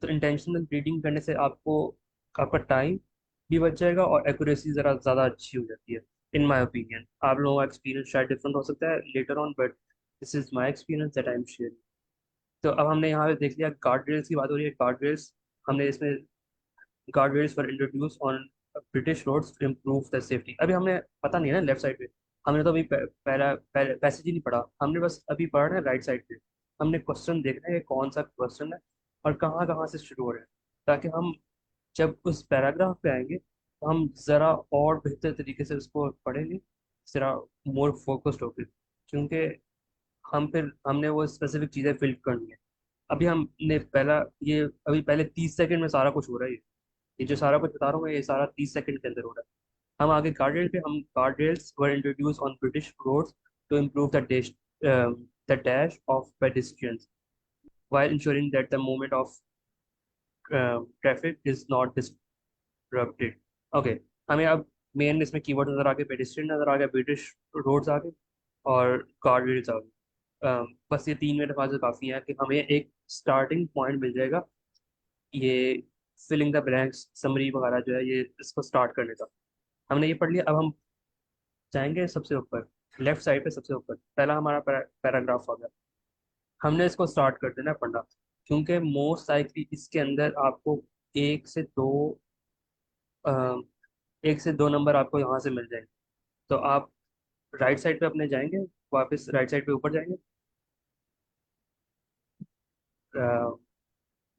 तो इंटेंशनल रीडिंग करने से आपको आपका टाइम भी बच जाएगा और एक्यूरेसी ज़रा ज़्यादा अच्छी हो जाती है। इन माई ओपिनियन, आप लोगों का एक्सपीरियंस शायद डिफरेंट हो सकता है later on, but this is my experience that I am sharing. तो अब हमने यहाँ पे देख लिया, गार्ड रेल्स की बात हो रही है। गार्ड रेल्स हमने इसमें, guardrails were introduced on British roads to improve the safety। अभी हमने पता नहीं है ना लेफ्ट साइड पे, हमने तो अभी पहला पैसेज ही नहीं पढ़ा, हमने बस अभी पढ़ रहे हैं राइट साइड पे। हमने क्वेश्चन देखना है कि कौन सा क्वेश्चन है और कहाँ कहाँ से शुरू हो रहे हैं, ताकि हम जब उस पैराग्राफ पे आएंगे तो हम ज़रा और बेहतर तरीके से उसको पढ़ेंगे, ज़रा मोर फोकस्ड होकर, क्योंकि हम फिर हमने वो स्पेसिफिक चीज़ें फिल करनी है। अभी हमने पहला ये अभी पहले 30 सेकंड में सारा कुछ हो रहा है। ये जो सारा कुछ बता रहा हूँ मैं, ये सारा 30 सेकंड के अंदर हो रहा है। हम आगे गार्ड रेल पे, हम guard rails were introduce on British roads to improve the dash of pedestrians while ensuring that the movement of traffic is not disrupted। Okay, हमें अब मेन इसमें कीवर्ड नजर आ गए, पेडिस्ट्रियन नजर आ गया, ब्रिटिश रोड्स आ गए और गार्ड रेल्स आ गए। बस ये 3 मिनट बाद काफ़ी है कि हमें एक स्टार्टिंग पॉइंट मिल जाएगा, ये फिलिंग द ब्लैंक्स समरी वगैरह जो है, ये इसको स्टार्ट करने का। हमने ये पढ़ लिया। अब हम जाएंगे सबसे ऊपर, लेफ्ट साइड पे सबसे ऊपर पहला हमारा पैराग्राफ आ गया। हमने इसको स्टार्ट कर देना है पढ़ना, क्योंकि मोस्ट लाइकली इसके अंदर आपको एक से दो अ, 1 से 2 नंबर आपको यहाँ से मिल जाएंगे। तो आप राइट साइड पे अपने जाएंगे, वापस राइट साइड पे ऊपर जाएंगे। अ,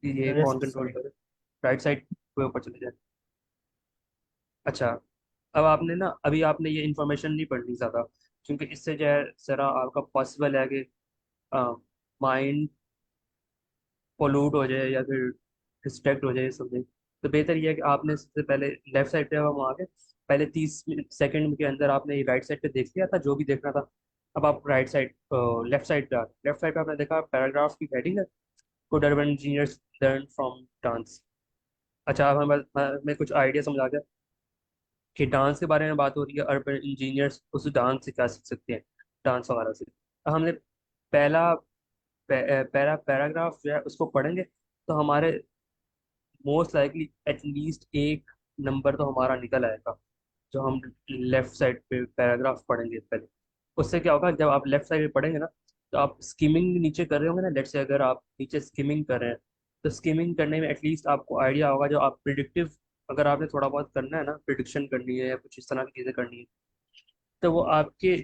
ये यस कौन कंट्रोल सर। करे, राइट साइड पे ऊपर चले जाए। अच्छा, अब आपने ना, अभी आपने ये इन्फॉर्मेशन नहीं पढ़नी ज़्यादा, क्योंकि इससे जो है ज़रा आपका पॉसिबल है कि माइंड पोल्यूट हो जाए या फिर डिस्ट्रैक्ट हो जाए समथिंग। तो बेहतर ये है कि आपने सबसे पहले लेफ्ट साइड पे, हम आगे पहले 30 सेकंड के अंदर आपने ये राइट साइड पे देख लिया था जो भी देखना था। अब आप राइट साइड लेफ्ट साइड पे आ गए। लेफ्ट साइड पे आपने देखा पैराग्राफ की हेडिंग है, good urban engineers learn from dance. अच्छा, अब हमें कुछ आइडिया समझ आ गया कि डांस के बारे में बात हो रही है, अर्बन इंजीनियर्स उस डांस से क्या सीख सकते हैं, डांस वगैरह से। अब हमने पहला पैराग्राफ जो है उसको पढ़ेंगे, तो हमारे मोस्ट लाइकली एटलीस्ट एक नंबर तो हमारा निकल आएगा, जो हम लेफ्ट साइड पे पैराग्राफ पढ़ेंगे पहले। उससे क्या होगा, जब आप लेफ्ट साइड पे पढ़ेंगे ना, तो आप स्किमिंग नीचे कर रहे होंगे ना, लेट्स से अगर आप नीचे स्किमिंग कर रहे हैं, तो स्किमिंग करने में एटलीस्ट आपको आइडिया होगा, जो आप प्रिडिक्टिव, अगर आपने थोड़ा बहुत करना है ना, प्रिडिक्शन करनी है या कुछ इस तरह की चीज़ें करनी है, तो वो आपके,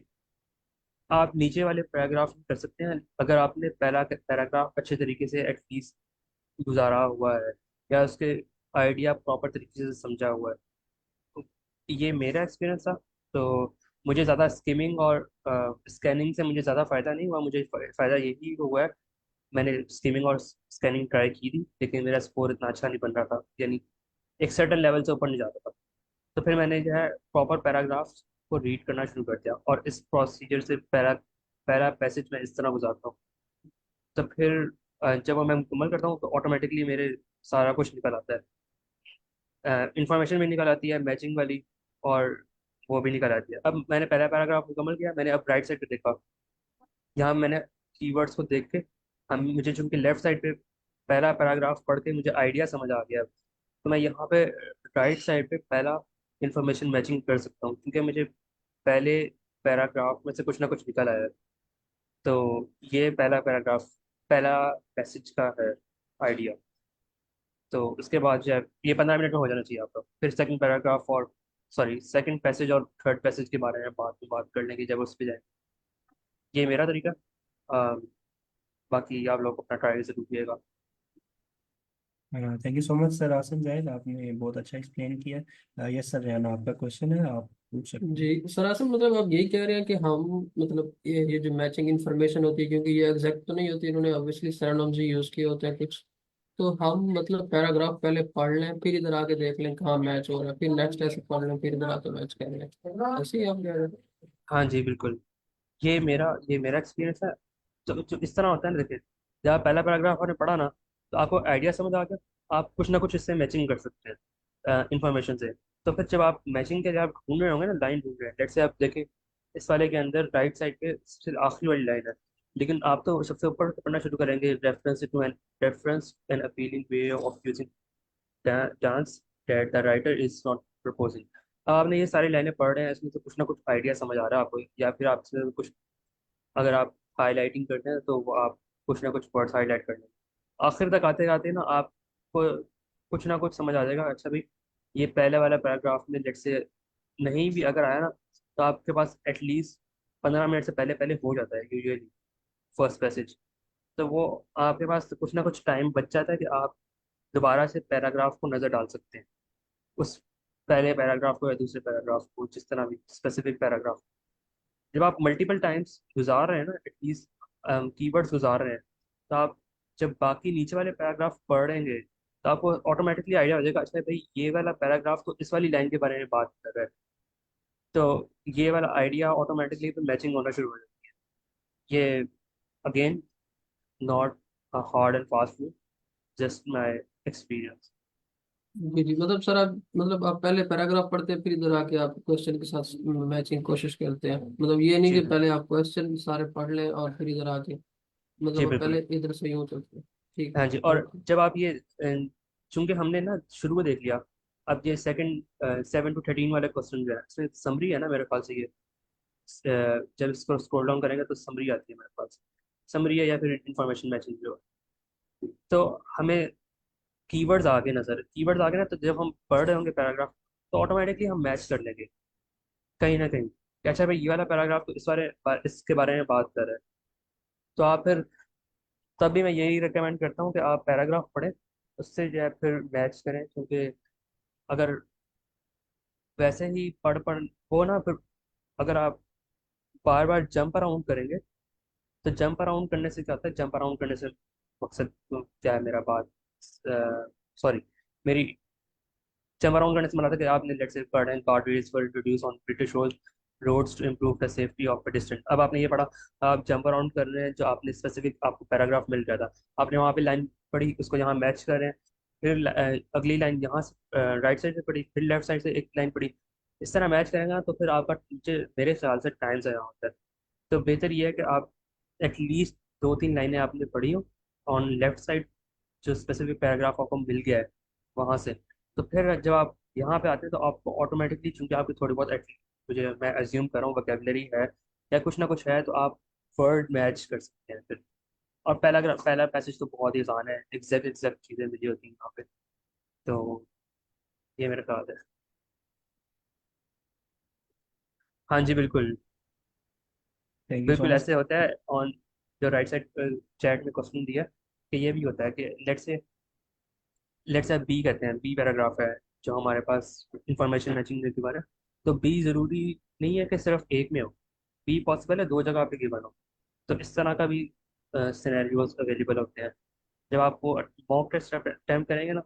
आप नीचे वाले पैराग्राफ में कर सकते हैं, अगर आपने पहला पैराग्राफ अच्छे तरीके से एटलीस्ट गुजारा हुआ है या उसके आइडिया प्रॉपर तरीके से समझा हुआ है। तो ये मेरा एक्सपीरियंस था। तो मुझे ज़्यादा स्किमिंग और स्कैनिंग से मुझे ज़्यादा फ़ायदा नहीं हुआ, मुझे फ़ायदा यही हुआ है, मैंने स्किमिंग और स्कैनिंग ट्राई की थी, लेकिन मेरा स्कोर इतना अच्छा नहीं बन रहा था, यानी एक सर्टन लेवल से ऊपर नहीं जाता था। तो फिर मैंने जो है प्रॉपर पैराग्राफ को रीड करना शुरू कर दिया, और इस प्रोसीजर से पहला पहला पैसेज मैं इस तरह गुजारता हूँ। तो फिर जब मैं मुकम्मल करता हूँ तो ऑटोमेटिकली मेरे सारा कुछ निकल आता है, इंफॉर्मेशन भी निकल आती है मैचिंग वाली, और वो भी निकल आती है। अब मैंने पहला पैराग्राफ मुकम्मल किया, मैंने अब राइट साइड पे देखा, यहाँ मैंने कीवर्ड्स को देख के, हम मुझे चूंकि लेफ्ट साइड पे पहला पैराग्राफ पढ़ के मुझे आइडिया समझ आ गया, तो मैं यहाँ पे राइट साइड पे पहला इंफॉर्मेशन मैचिंग कर सकता हूँ, क्योंकि मुझे पहले पैराग्राफ में से कुछ ना कुछ निकल आया है। तो ये पहला पैराग्राफ, पहला पैसेज का है आइडिया। तो उसके बाद जो है ये 15 मिनट में हो जाना चाहिए आपका। फिर सेकंड पैराग्राफ और सॉरी सेकंड पैसेज और थर्ड पैसेज के बारे में बाद में बात करने की जब उस पर जाए। ये मेरा तरीका। अ, बाकी आप लोग अपना ट्राई जरूर कीजिएगा। Thank you so much sir Asim Zahid, आपने बहुत अच्छा एक्सप्लेन किया। यस सर, रेहाना आपका क्वेश्चन है, आप पूछ सकते हैं। जी सरासर मतलब आप यही कह रहे हैं कि हम मतलब ये जो मैचिंग इंफॉर्मेशन होती है, क्योंकि ये एग्जैक्ट तो नहीं होती, इन्होंने ऑब्वियसली सरनाम जी यूज किए होते हैं कुछ, तो हम मतलब पैराग्राफ पहले पढ़ लें, फिर इधर आके देख लें कहाँ मैच हो रहा है, फिर नेक्स्ट ऐसे पढ़ लें, फिर इधर आके मैच कर लें, ऐसे ही आप कह रहे हैं। हाँ जी बिल्कुल, ये मेरा एक्सपीरियंस है। जो इस तरह होता है ना, देखिए, जब आप पहला पैराग्राफ आपने पढ़ा ना, तो आपको आइडिया समझ आ गया, आप कुछ ना कुछ इससे मैचिंग कर सकते हैं इंफॉर्मेशन से। तो फिर जब आप मैचिंग के लिए आप ढूंढ रहे होंगे ना, लाइन ढूंढ रहे हैं, लेट्स से आप देखें इस वाले के अंदर राइट साइड पे सबसे आखिरी वाली लाइन है, लेकिन आप तो सबसे ऊपर से पढ़ना शुरू करेंगे, reference an appealing way of using dance that the writer is not proposing. अब आपने ये सारी लाइनें पढ़ रहे हैं, इसमें से कुछ ना कुछ आइडिया समझ आ रहा है आपको, या फिर आप इसमें कुछ, अगर आप हाईलाइटिंग करते हैं तो वो आप कुछ ना कुछ वर्ड्स हाईलाइट कर लें। आखिर तक आते आते ना आपको कुछ ना कुछ समझ आ जाएगा, अच्छा भाई ये पहले वाला पैराग्राफ में लेट से नहीं भी अगर आया ना, तो आपके पास एटलीस्ट 15 मिनट से पहले पहले हो जाता है यूजुअली फर्स्ट पैसेज। तो वो आपके पास कुछ ना कुछ टाइम बच जाता है कि आप दोबारा से पैराग्राफ को नज़र डाल सकते हैं, उस पहले पैराग्राफ को या दूसरे पैराग्राफ को, जिस तरह भी स्पेसिफिक पैराग्राफ। जब आप मल्टीपल टाइम्स गुजार रहे हैं ना, एटलीस्ट कीवर्ड्स गुजार रहे हैं, तो आप जब बाकी नीचे वाले पैराग्राफ पढ़ेंगे तो आपको ऑटोमेटिकली आइडिया हो जाएगा, अच्छा भाई ये वाला पैराग्राफ तो इस वाली लाइन के बारे में बात कर रहा है। तो ये वाला आइडिया ऑटोमेटिकली तो मैचिंग होना शुरू हो जाती है। ये again not a hard and fast rule, just my experience. जी जी, मतलब सर आप, मतलब आप पहले पैराग्राफ पढ़ते हैं फिर इधर आके आप क्वेश्चन के साथ मैचिंग कोशिश करते हैं, मतलब ये नहीं जी कि पहले आप क्वेश्चन सारे पढ़ लें और फिर इधर आके, जी मतलब आप बिल्कुल। पहले इधर से यूँ चलते हैं। ठीक है हाँ जी, सर, और ओके। जब आप ये चूंकि हमने ना शुरू में देख लिया, अब ये सेकंड 7 to 13 वाले क्वेश्चन जो है इसमें समरी है ना मेरे ख्याल से, ये जब इसको स्क्रॉल डाउन करेंगे तो समरी आती है मेरे पास, समरी है या फिर इंफॉर्मेशन मैचिंग जो है। तो हमें कीवर्ड्स आ गए ना, तो जब हम पढ़ रहे होंगे पैराग्राफ, तो ऑटोमेटिकली हम मैच कर लेंगे कहीं ना कहीं कि अच्छा भाई ये वाला पैराग्राफ तो इसके बारे में बात कर रहा है। तो आप फिर, तभी मैं यही रिकमेंड करता हूँ कि आप पैराग्राफ पढ़ें, उससे जो है फिर मैच करें, क्योंकि अगर वैसे ही पढ़ पढ़ हो ना, फिर अगर आप बार बार जंप अराउंड करेंगे, तो जंप अराउंड करने से क्या होता है, जंप अराउंड करने से मकसद क्या है मेरा बात, सॉरी, मेरी जंप अराउंड करने से मतलब था कि आपने लेट्स से पढ़ा है guardrails were introduce on British roads to improve the safety of pedestrian. अब आपने ये पढ़ा, आप जंप अराउंड कर रहे हैं, जो आपने स्पेसिफिक आपको पैराग्राफ मिल गया था, आपने वहाँ पे लाइन पढ़ी, उसको यहाँ मैच कर रहे हैं, फिर अगली लाइन यहाँ से राइट साइड से पढ़ी, फिर लेफ्ट साइड से एक लाइन पढ़ी, इस तरह मैच करेंगे तो फिर आपका नीचे मेरे ख्याल से टाइम ज़्यादा होता है। तो बेहतर ये है कि आप एटलीस्ट 2-3 लाइनें आपने पढ़ी हो ऑन लेफ्ट साइड, जो स्पेसिफिक पैराग्राफ आपको मिल गया है वहाँ से। तो फिर जब आप यहाँ पे आते हैं तो आपको ऑटोमेटिकली, चूंकि आपकी थोड़ी बहुत मुझे मैं अज्यूम कर रहा हूँ वोकेबलरी है या कुछ ना कुछ है, तो आप वर्ड मैच कर सकते हैं फिर। और पहला पैसेज तो बहुत ही आसान है, एग्जैक्ट एग्जैक्ट चीज़ें मिली होती हैं यहाँ पे। तो ये मेरा ख्याल है। हाँ जी बिल्कुल, थैंक यू सो बिल्कुल मच। ऐसे होता है ऑन जो राइट साइड चैट में क्वेश्चन दिया कि ये भी होता है कि लेट्स से बी कहते हैं, बी पैराग्राफ है जो हमारे पास इंफॉर्मेशन मैचिंग के बारे में। तो बी जरूरी नहीं है कि सिर्फ एक में हो, बी पॉसिबल है 2 जगह पे गिवन हो। तो इस तरह का भी सिनेरियोज अवेलेबल होते हैं। जब आप वो मॉक टेस्ट अटेम्प्ट करेंगे ना,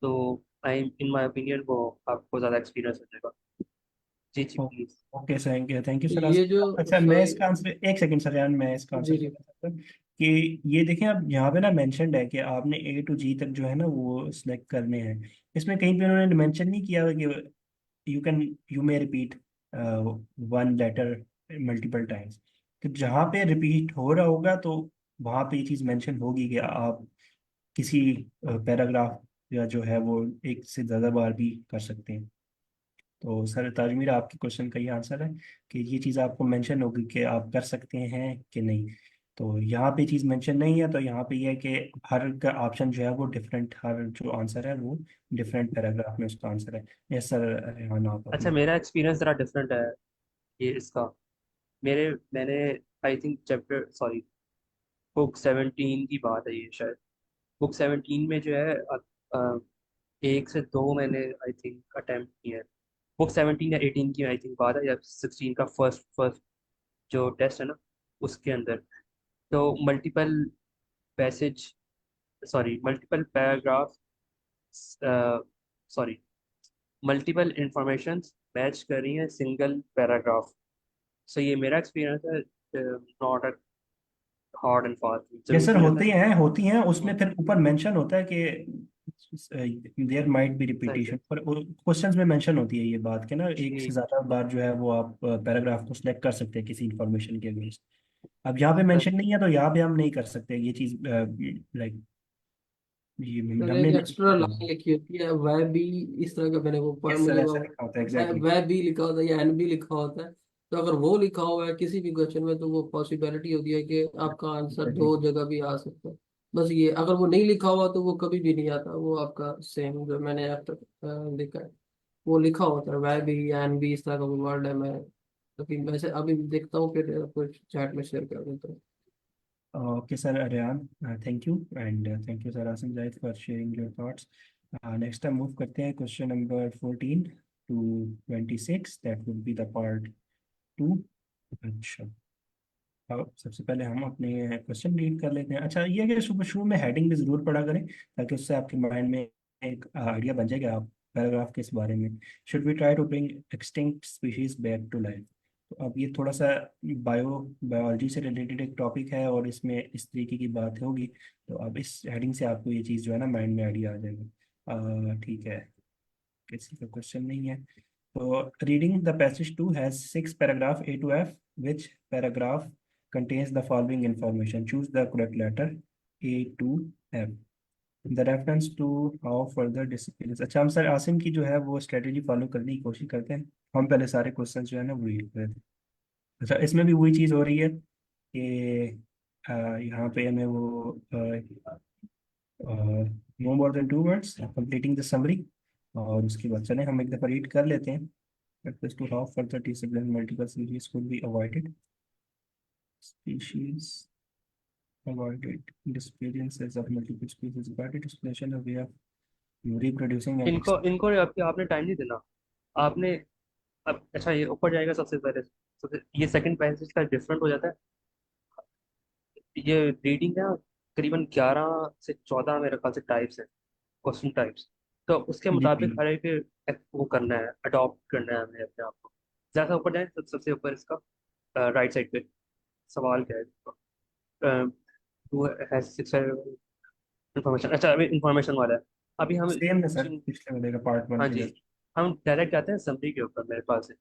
तो आई इन माई ओपिनियन वो आपको ज़्यादा एक्सपीरियंस हो जाएगा। जी जी please. Okay sir, thank you sir. ये जो, अच्छा, मैं सॉरी, इसका आंसर, एक सेकंड सर यार, मैं इसका आंसर जी जी, बता सकता हूँ कि ये देखें आप यहाँ पे ना मेंशनड है कि आपने A to G तक जो है ना वो सिलेक्ट करने हैं। इसमें कहीं पे उन्होंने मेंशन नहीं किया हुआ कि you may repeat one letter multiple times. तो जहाँ पे रिपीट हो रहा होगा तो वहाँ पे ये चीज़ मेंशन होगी कि आप किसी पैराग्राफ या जो है वो एक से ज़्यादा बार भी कर सकते हैं। तो सर ताजमीर, आपके क्वेश्चन का ये आंसर है कि ये चीज़ आपको मेंशन होगी कि आप कर सकते हैं कि नहीं। तो यहाँ पे चीज़ मेंशन नहीं है, तो यहाँ पे ये है कि हर का ऑप्शन जो है वो डिफरेंट, हर जो आंसर है वो डिफरेंट पैराग्राफ में उसका आंसर है। यस सर, रेहान आप अच्छा, अपना। मेरा एक्सपीरियंस ज़रा डिफरेंट है ये इसका। मैंने I think chapter, sorry, book 17 की बात है ये शायद। बुक 17 में जो है 1 से 2 मैंने आई थिंक अटेम्प्ट किया है। बुक 17 या 18 की आई थिंक बात है, या 16 का फर्स्ट फर्स्ट जो टेस्ट है ना, उसके अंदर। तो multiple passage, sorry multiple paragraph, sorry multiple information match कर रही है सिंगल पैराग्राफ। सो ये मेरा एक्सपीरियंस है, not a hard and fast, yes जरूरी सर, नहीं रहता होती कि हैं, होती हैं, उसमें हम्म, फिर ऊपर मेंशन होता है कि देयर माइट बी सही है। रिपीटिशन, पर क्वेश्चंस में मेंशन होती है ये बात कि ना एक से ठीक। ज़्यादा बार जो है वो आप पैराग्राफ को सिलेक्ट कर सकते हैं किसी इंफॉर्मेशन के अगेंस्ट। अब यहाँ पे सही। मेंशन नहीं है तो यहाँ पे हम नहीं कर सकते ये चीज़, लाइक ये फिर हमने एक नहीं एक्स्ट्रा किया। लाइन लिखी होती है वह भी, इस तरह का मैंने वो पढ़ा, यस सर, मतलब ऐसा लिखा होता है एग्जैक्टली। वह भी लिखा होता है या एन भी लिखा होता है। तो अगर वो लिखा हुआ है किसी भी क्वेश्चन में तो वो पॉसिबिलिटी होती है कि आपका आंसर एग्जैक्टली। दो जगह भी आ सकता है। बस ये, अगर वो नहीं लिखा हुआ तो वो कभी भी नहीं आता, वो आपका सेम जो मैंने अब तक देखा है वो लिखा होता है वह भी या एन भी, इस तरह का कोई वर्ड है। मैं अभी वैसे अभी देखता हूँ, फिर आपको चैट में शेयर कर देता हूँ। Okay, sir, Aryan, thank you, and thank you, sir Asim Zaid, for sharing your thoughts. Next time move करते हैं question number 14 to 26, that would be the part 2। अच्छा, अब सबसे पहले हम अपने क्वेश्चन रीड कर लेते हैं। अच्छा, ये है कि शुरू शुरू में हेडिंग भी ज़रूर पढ़ा करें ताकि उससे आपके माइंड में एक आइडिया बन जाएगा आप पैराग्राफ के इस बारे में। Should we try to bring extinct species back to life. तो अब ये थोड़ा सा बायोलॉजी से रिलेटेड एक टॉपिक है और इसमें इस तरीके की बात होगी, तो अब इस हेडिंग से आपको ये चीज़ जो है ना माइंड में आइडिया आ जाएगा। ठीक है, किसी का क्वेश्चन नहीं है तो reading the passage 2 has 6 paragraph A to F. Which paragraph contains the following information? Choose the correct letter A to F. The reference to how further discipline। अच्छा, हम सर आसिम की जो है वो स्ट्रेटेजी फॉलो करने की कोशिश करते हैं। हम पहले सारे क्वेश्चन जो है ना वो रीड करते हैं। अच्छा, इसमें भी वही चीज़ हो रही है कि यहाँ पे हमें वो no more than 2 words completing the summary, और उसके बाद चले हम एक दफ़ा रीड कर लेते हैं। As to how further discipline multiple species could be avoided. Species avoided. Disappearances of multiple species. But it is a way of reproducing and इनको इनको आपके आपने टाइम नहीं देना। आपने अब अच्छा ये ऊपर जाएगा सबसे पहले, सबसे ये सेकंड पैसेज का डिफरेंट हो जाता है। ये रीडिंग है, करीबन 11 से 14 मेरे ख्याल से टाइप्स है, क्वेश्चन टाइप्स। तो उसके जी जी। मुताबिक हर एक वो करना है, अडॉप्ट करना है हमें अपने आप को। जैसा ऊपर जाए तो सबसे ऊपर इसका राइट साइड पे सवाल क्या है इसका? वो है सिक्स इन्फॉर्मेशन। अच्छा अभी इन्फॉर्मेशन वाला है। अभी हम सेम है सर, जिन, पिछले वाले का पार्ट 1 हाँ के जी, जैसे। हम डायरेक्ट जाते हैं समरी के ऊपर मेरे पास है।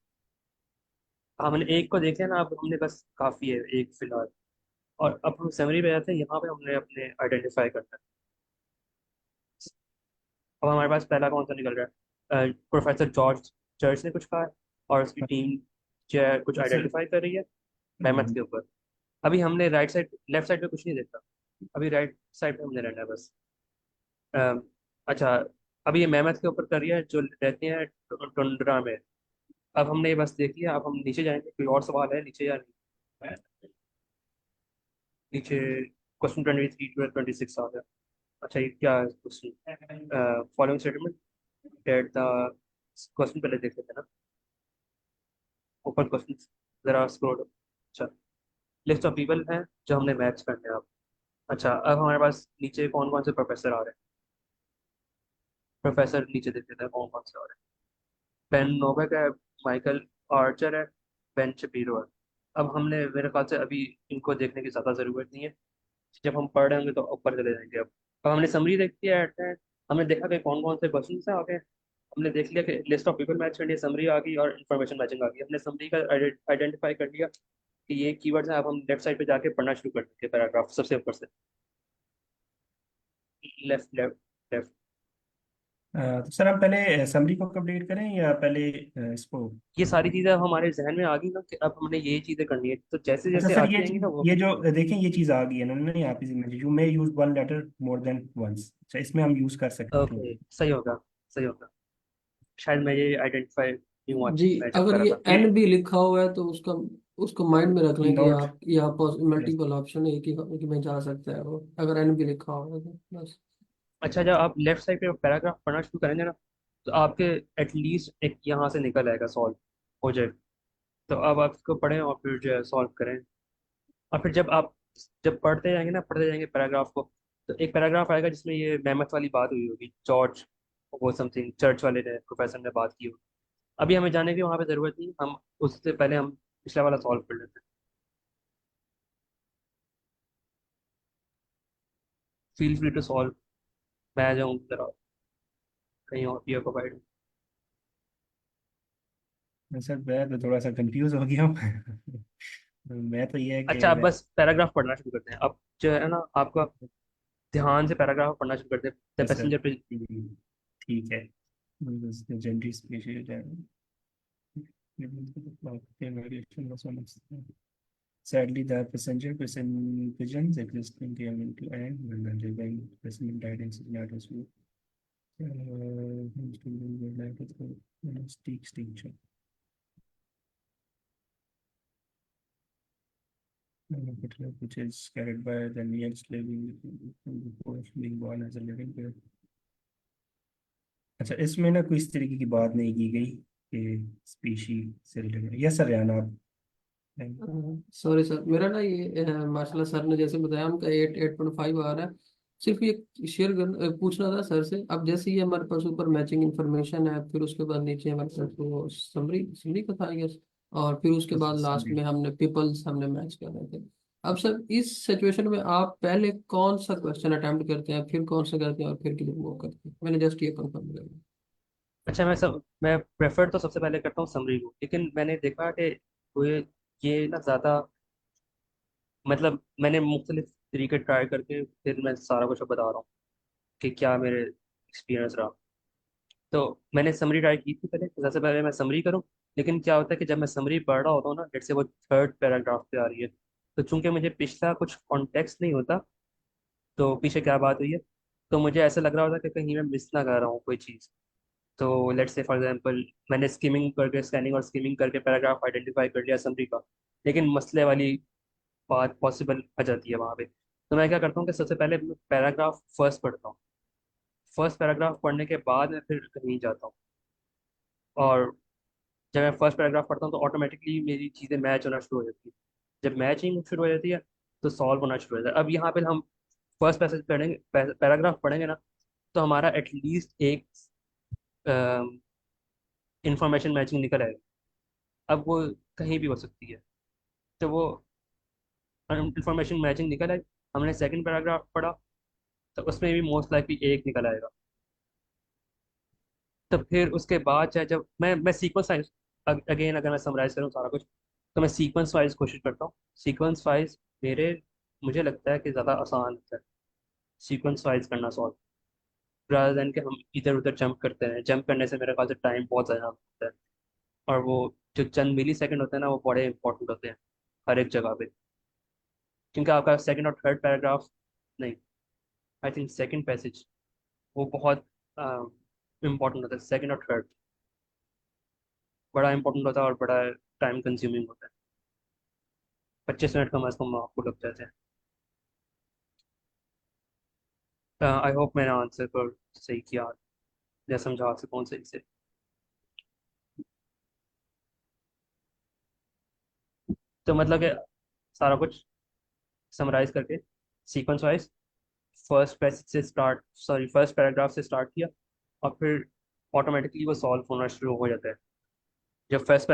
हमने एक को देख लिया ना, अब हमने बस काफ़ी है एक फिलहाल। और अब हम समरी पे जाते हैं, यहाँ पे हमने अपने आइडेंटिफाई करना है। अब हमारे पास पहला कौन सा निकल रहा है? प्रोफेसर जॉर्ज चर्च ने कुछ कहा है और उसकी टीम जो कुछ सर आइडेंटिफाई कर रही है मेहमत के ऊपर। अभी हमने राइट साइड लेफ्ट साइड पे कुछ नहीं देखा, अभी राइट साइड पे हमने रहना है बस। अ, अच्छा, अभी ये मेहमत के ऊपर कर रही है जो रहती है टुंड्रा में। अब हमने ये बस देख लिया, अब हम नीचे जाएंगे, कोई और सवाल है नीचे या नहीं? नीचे क्वेश्चन 23 to 26 आ गया। अच्छा ये क्या है question? Following statement date the, question पहले देख लेते हैं ना, ऊपर क्वेश्चन जरा स्क्रॉल। अच्छा, लिस्ट ऑफ पीपल हैं जो हमने मैच करने हैं अब। अच्छा अब हमारे पास नीचे कौन कौन से प्रोफेसर आ रहे हैं? प्रोफेसर नीचे देख लेते हैं कौन कौन से आ रहे हैं। बेन नोवेक है, माइकल आर्चर है, बेन शपीरो है। अब हमने मेरे ख्याल से अभी इनको देखने की ज़्यादा ज़रूरत नहीं है, जब हम पढ़ रहे होंगे तो ऊपर चले जाएंगे। अब हमने समरी देख लिया है, हमने देखा कि कौन कौन से क्वेश्चन से आ गए। हमने देख लिया कि लिस्ट ऑफ पीपल मैच कर लिया, समरी आ गई और इन्फॉर्मेशन मैचिंग आ गई। हमने समरी का आइडेंटिफाई कर लिया कि ये कीवर्ड्स हैं। अब हम लेफ्ट साइड पे जाके पढ़ना शुरू कर देंगे पैराग्राफ सबसे ऊपर से। Left left left. तो सर हम पहले समरी को कंप्लीट करें या पहले इसको। ये सारी चीज़ें अब हमारे जहन में आ गई ना कि अब हमने ये चीज़ें करनी है, तो जैसे अच्छा जैसे सर, आती जाएंगी ना वो। ये जो देखें ये चीज़ आ गई है ना यहाँ पे, you may use one letter more than once. अच्छा, इसमें हम यूज कर सकते ओके हैं। सही होगा, सही होगा। शायद मैं ये आइडेंटिफाई नहीं हुआ जी, मैं जब अगर कर ये रहा था। एन भी लिखा हुआ है तो उसका, उसको माइंड में रख लें कि नोट। आप यहाँ पर मल्टीपल ऑप्शन है, एक ही में जा सकता है वो, अगर एन भी लिखा हुआ है तो बस। अच्छा जब आप लेफ्ट साइड पे पैराग्राफ पढ़ना शुरू करेंगे ना, तो आपके एटलीस्ट एक यहाँ से निकल आएगा, सॉल्व हो जाए। तो अब आप इसको पढ़ें और फिर जो है सॉल्व करें। और फिर जब पढ़ते जाएंगे ना, पढ़ते जाएंगे पैराग्राफ को, तो एक पैराग्राफ आएगा जिसमें ये मेहमत वाली बात हुई होगी, जॉर्ज वो समथिंग चर्च वाले ने प्रोफेसर ने बात की होगी। अभी हमें जाने की वहाँ पे ज़रूरत नहीं, हम उससे पहले हम पिछला वाला सॉल्व कर लेते हैं। Feel free to solve. मैं आ जाऊँ जरा। कहीं और भी प्रोवाइड। सर मैं तो थोड़ा सा कंफ्यूज हो गया हूँ। मैं तो ये है कि अच्छा, आप बस पैराग्राफ पढ़ना शुरू करते हैं अब, जो है ना आपका, ध्यान से पैराग्राफ पढ़ना शुरू करते हैं। द सर पैसेंजर पे। ठीक है। Gender species Sadly, the pigeons existing came into end when the living specimen died in Cincinnati. Extinction. Which is carried by the nearest living before being born as a living being. अच्छा, इसमें ना कोई इस तरीके की बात नहीं की गई कि स्पीशी से रिलेटेड। यस सर, याना आप। सॉरी सर, मेरा ना ये माशाल्लाह सर ने जैसे बताया हमका 8.5 आ रहा है। सिर्फ ये पूछना था सर से। अब जैसे ये हमारे पास ऊपर मैचिंग इन्फॉर्मेशन है, फिर उसके बाद नीचे हमारे पास वो समरी समरी का था, I guess, और फिर उसके बाद लास्ट में हमने पीपल्स हमने मैच कर रहे थे। अब सर इस सिचुएशन में आप पहले कौन सा क्वेश्चन अटेम्प्ट करते हैं, फिर कौन सा करते हैं, और फिर किधर वो करते हैं? मैंने जस्ट ये कंफर्म किया। अच्छा, मैं प्रेफर तो सबसे पहले करता हूँ समरी को, लेकिन मैंने देखा कि वो ये ना ज़्यादा, मतलब मैंने मुख्तलिफ तरीके ट्राई करके फिर मैं सारा कुछ बता रहा हूँ कि क्या मेरे एक्सपीरियंस रहा। तो मैंने समरी ट्राई की थी पहले, सबसे पहले मैं समरी करूँ। लेकिन क्या होता है कि जब मैं समरी पढ़ रहा होता हूँ ना, जैसे वो थर्ड पैराग्राफ पे आ रही है, तो चूंकि मुझे पिछला कुछ कॉन्टेक्स्ट नहीं होता, तो पीछे क्या बात हुई है, तो मुझे ऐसा लग रहा होता कि कहीं मैं मिस ना कर रहा हूँ कोई चीज़। तो लेट्स से फॉर एग्जांपल, मैंने स्किमिंग करके, स्कैनिंग और स्किमिंग करके पैराग्राफ आइडेंटिफाई कर लिया समरी का, लेकिन मसले वाली बात पॉसिबल आ जाती है वहाँ पे। तो मैं क्या करता हूँ कि सबसे पहले मैं पैराग्राफ फर्स्ट पढ़ता हूँ। फर्स्ट पैराग्राफ पढ़ने के बाद मैं फिर कहीं जाता हूँ, और जब मैं फर्स्ट पैराग्राफ पढ़ता हूँ तो ऑटोमेटिकली मेरी चीज़ें मैच होना शुरू हो जाती है। जब मैचिंग शुरू हो जाती है तो सॉल्व होना शुरू हो जाता है। अब यहाँ पे हम फर्स्ट पैसेज पढ़ेंगे, पैराग्राफ पढ़ेंगे ना, तो हमारा एटलीस्ट एक इंफॉर्मेशन मैचिंग निकल आएगा। अब वो कहीं भी हो सकती है, तो वो इंफॉर्मेशन मैचिंग निकल आई। हमने सेकंड पैराग्राफ पढ़ा, तो उसमें भी मोस्ट लाइकली एक निकल आएगा। तो फिर उसके बाद चाहे जब मैं सीक्वेंस वाइज, अगेन अगर मैं समराइज करूँ सारा कुछ, तो मैं सीक्वेंस वाइज कोशिश करता हूँ। सीक्वेंस वाइज मेरे मुझे लगता है कि ज़्यादा आसान होता है सीक्वेंस वाइज करना सॉल्व, रादर देन कि हम इधर उधर जंप करते हैं। जंप करने से मेरे ख्याल से टाइम बहुत ज़्यादा होता है, और वो जो चंद मिली सेकेंड होते हैं ना, वो बड़े इंपॉर्टेंट होते हैं हर एक जगह पे। क्योंकि आपका सेकंड और थर्ड पैराग्राफ, नहीं, आई थिंक सेकंड पैसेज, वो बहुत इंपॉर्टेंट होता है। सेकंड और थर्ड बड़ा इंपॉर्टेंट होता है और बड़ा टाइम कंज्यूमिंग होता है। 25 मिनट कम अज़ कम आपको लग जाते हैं। आई होप मैंने आंसर कर सही किया या समझा सकूँ सही से। तो मतलब कि सारा कुछ समराइज करके सीक्वेंस वाइज फर्स्ट पैसेज से स्टार्ट, सॉरी फर्स्ट पैराग्राफ से स्टार्ट किया, और फिर ऑटोमेटिकली वो सॉल्व होना शुरू हो जाता है। जब फर्स्ट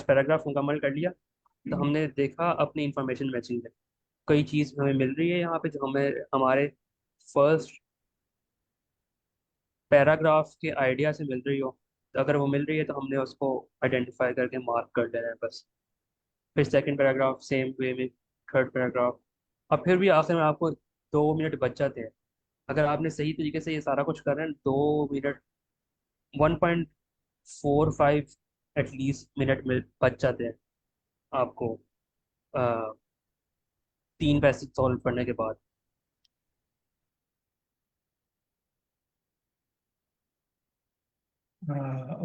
पैराग्राफ मुकम्मल कर लिया, तो हमने देखा अपनी इंफॉर्मेशन मैचिंग में कई चीज़ हमें मिल रही है यहाँ पे जो हमें हमारे फर्स्ट पैराग्राफ के आइडिया से मिल रही हो। तो अगर वो मिल रही है तो हमने उसको आइडेंटिफाई करके मार्क कर देना है बस। फिर सेकंड पैराग्राफ सेम वे में, थर्ड पैराग्राफ। अब फिर भी आखिर में आपको 2 मिनट बच जाते हैं। अगर आपने सही तरीके से ये सारा कुछ कर रहे हैं, 2 मिनट, 1.45 एटलीस्ट मिनट में बच जाते हैं आपको, 3 पैसेज सॉल्व करने के बाद।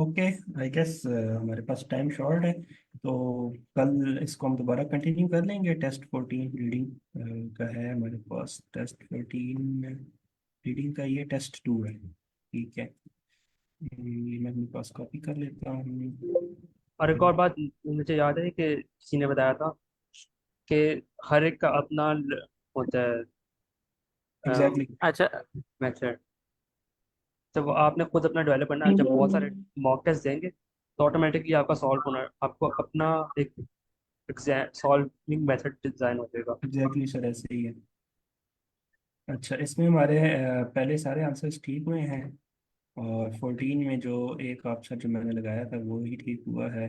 ओके, आई गेस हमारे पास टाइम शॉर्ट है, तो कल इसको हम दोबारा कंटिन्यू कर लेंगे। टेस्ट 14 रीडिंग का है हमारे पास। टेस्ट 14 रीडिंग का, ये टेस्ट 2 है। ठीक है। मैं अपने पास कॉपी कर लेता हूँ। और एक और बात मुझे याद है कि किसी ने बताया था कि हर एक का अपना होता है एग्जैक्टली। अच्छा। मेथड। तो वो आपने खुद अपना डेवलप करना है। जब बहुत सारे मॉक टेस्ट देंगे तो ऑटोमेटिकली आपका सॉल्व होना, आपको अपना एक सॉल्विंग मेथड डिजाइन हो जाएगा। एग्जैक्टली सर, ऐसे ही है। अच्छा, इसमें हमारे पहले सारे आंसर्स ठीक हुए हैं। और 14 में जो एक ऑप्शन जो मैंने लगाया था वो ही ठीक हुआ है,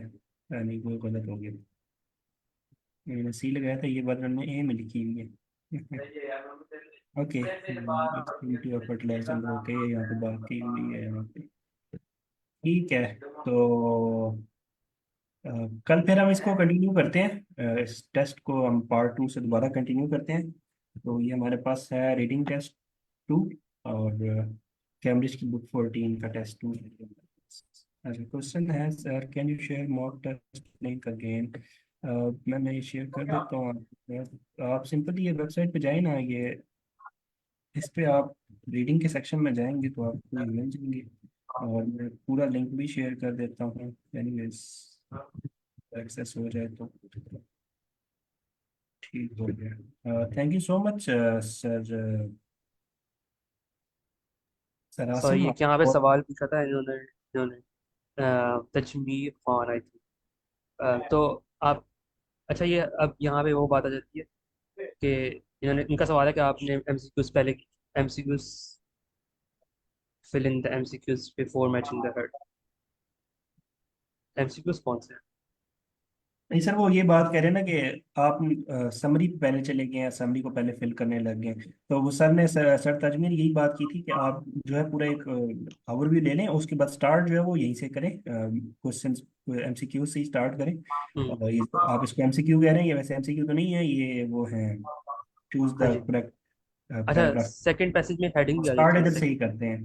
यानी वो गलत हो गया। मैंने सी लगाया था, ये बात मैंने ए में लिखी हुई है। ओके, फर्टिलाइजर ओके, यहाँ पे बात की हुई है यहाँ पे। ठीक है, तो अ, कल फिर हम इसको कंटिन्यू करते हैं, इस टेस्ट को हम पार्ट 2 से दोबारा कंटिन्यू करते हैं। तो ये हमारे पास है रीडिंग टेस्ट 2 और कैम्ब्रिज की बुक 14 का टेस्ट 2। क्वेश्चन है sir, can you share mock test link again. मैं ये शेयर कर देता हूँ आप सिंपली ये वेबसाइट पे जाए ना, ये इस पे आप रीडिंग के सेक्शन में जाएंगे तो आपको ये मिल जाएंगे। और मैं पूरा लिंक भी शेयर कर देता हूँ, एनीवेज एक्सेस हो जाए तो ठीक हो गया। Thank you so much sir, sir sir Asim. ये यहाँ पे सवाल पूछा था इन्होंने इन्होंने तजमीर खान आई थी। तो आप, अच्छा ये अब यहाँ पे वो बात आ जाती है कि इन्होंने, इनका सवाल है कि आपने एमसीक्यूज पहले, MCQs fill in the MCQs before matching the head. MCQs कौन से हैं? नहीं सर, वो ये बात कह रहे हैं ना कि आप समरी पे पहले चले गए हैं, समरी को पहले फिल करने लग गए हैं। तो वो सर ने सर ताजमीर यही बात की थी कि आप जो है पूरा एक ओवरव्यू ले लें, उसके बाद स्टार्ट जो है वो यहीं से करें, क्वेश्चन एमसीक्यू से ही स्टार्ट करें। हम्म। और ये आप इसको एमसीक्यू कह रहे हैं, ये वैसे एमसीक्यू तो नहीं है, ये वो है चूज हाँ द जी। करेक्ट अच्छा, पैराग्राफ। सेकंड पैसेज में हेडिंग भी आ स्टार्ट जाती है। इधर से ही करते हैं।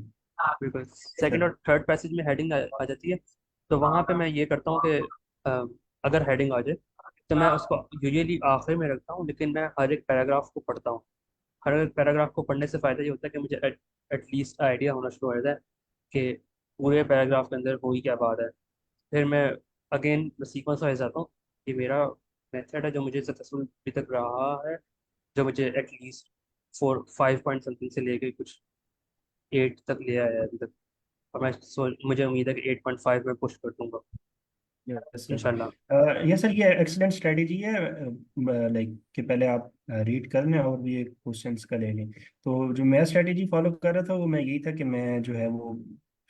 बिल्कुल, सेकंड सर और थर्ड पैसेज में हेडिंग आ जाती है। तो वहाँ पे मैं ये करता हूँ कि अ, अगर हेडिंग आ जाए तो मैं उसको यूजुअली आखिर में रखता हूँ, लेकिन मैं हर एक पैराग्राफ को पढ़ता हूँ। हर एक पैराग्राफ को पढ़ने से फ़ायदा ये होता है कि मुझे एटलीस्ट आइडिया होना शुरू हो जाता है कि पूरे पैराग्राफ के अंदर हुई क्या बात है। फिर मैं अगेन सीक्वेंस वाइज आता हूँ कि मेरा मेथड है जो मुझे सक्सेसफुल अभी तक रहा है, जो मुझे एटलीस्ट 5 पॉइंट समथिंग से लेके कुछ 8 तक ले आया है अभी तक। और मुझे उम्मीद है कि 8.5 में पुश कर दूंगा यस इंशाल्लाह। सर, ये सर ये एक्सीलेंट स्ट्रेटेजी है, लाइक कि पहले आप रीड कर लें और भी क्वेश्चंस का ले लें। तो जो मैं स्ट्रेटेजी फॉलो कर रहा था वो मैं यही था कि मैं जो है वो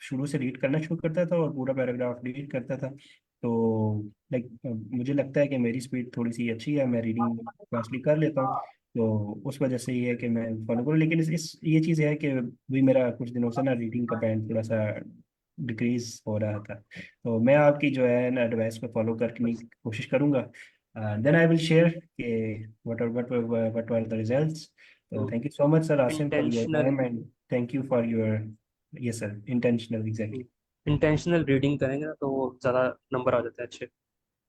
शुरू से रीड करना शुरू करता था और पूरा पैराग्राफ रीड करता था। तो लाइक मुझे लगता है कि मेरी स्पीड थोड़ी सी अच्छी है, मैं रीडिंग फास्टली कर लेता हूँ। तो उस वजह से ये है कि मैं फॉलो करूँ, लेकिन इस ये चीज़ है कि भी मेरा कुछ दिनों से ना रीडिंग का पैंट थोड़ा सा डिक्रीज हो रहा था। तो मैं आपकी जो है ना एडवाइस को फॉलो करने की कोशिश करूंगा। देन आई विल शेयर के व्हाट आर द रिजल्ट्स। तो thank you so much sir Asim for your intentional time and thank you for your, yes sir, intentional exactly. Intentional reading करेंगे ना तो वो ज़्यादा नंबर आ जाते हैं अच्छे।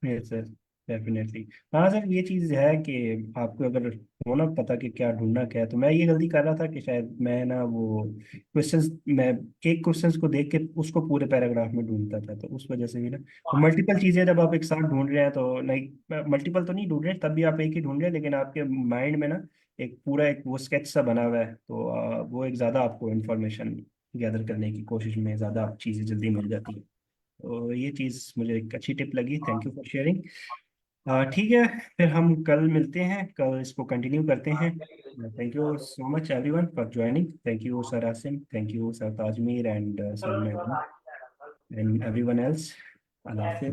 Yes sir, definitely. हाँ सर, ये चीज़ है कि आपको अगर हो ना पता कि क्या ढूंढना क्या है, तो मैं ये गलती कर रहा था कि शायद मैं ना वो क्वेश्चंस, मैं एक क्वेश्चंस को देख के उसको पूरे पैराग्राफ में ढूंढता था, तो उस वजह से भी ना। तो मल्टीपल चीज़ें जब आप एक साथ ढूंढ रहे हैं तो लाइक मल्टीपल तो नहीं ढूंढ रहे, तब भी आप एक ही ढूंढ रहे हैं, लेकिन आपके माइंड में ना एक पूरा एक वो स्केच सा बना हुआ है, तो वो एक ज़्यादा आपको इन्फॉर्मेशन गैदर करने की कोशिश में ज़्यादा आप चीज़ें जल्दी मिल जाती है। तो ये चीज़ मुझे एक अच्छी टिप लगी, थैंक यू फॉर शेयरिंग। ठीक है, फिर हम कल मिलते हैं, कल इसको कंटिन्यू करते हैं। Thank you so much everyone for joining, thank you sir Asim, thank you sir Tajmeer and sir Mehdi and everyone else. अल्लाह हाफिज।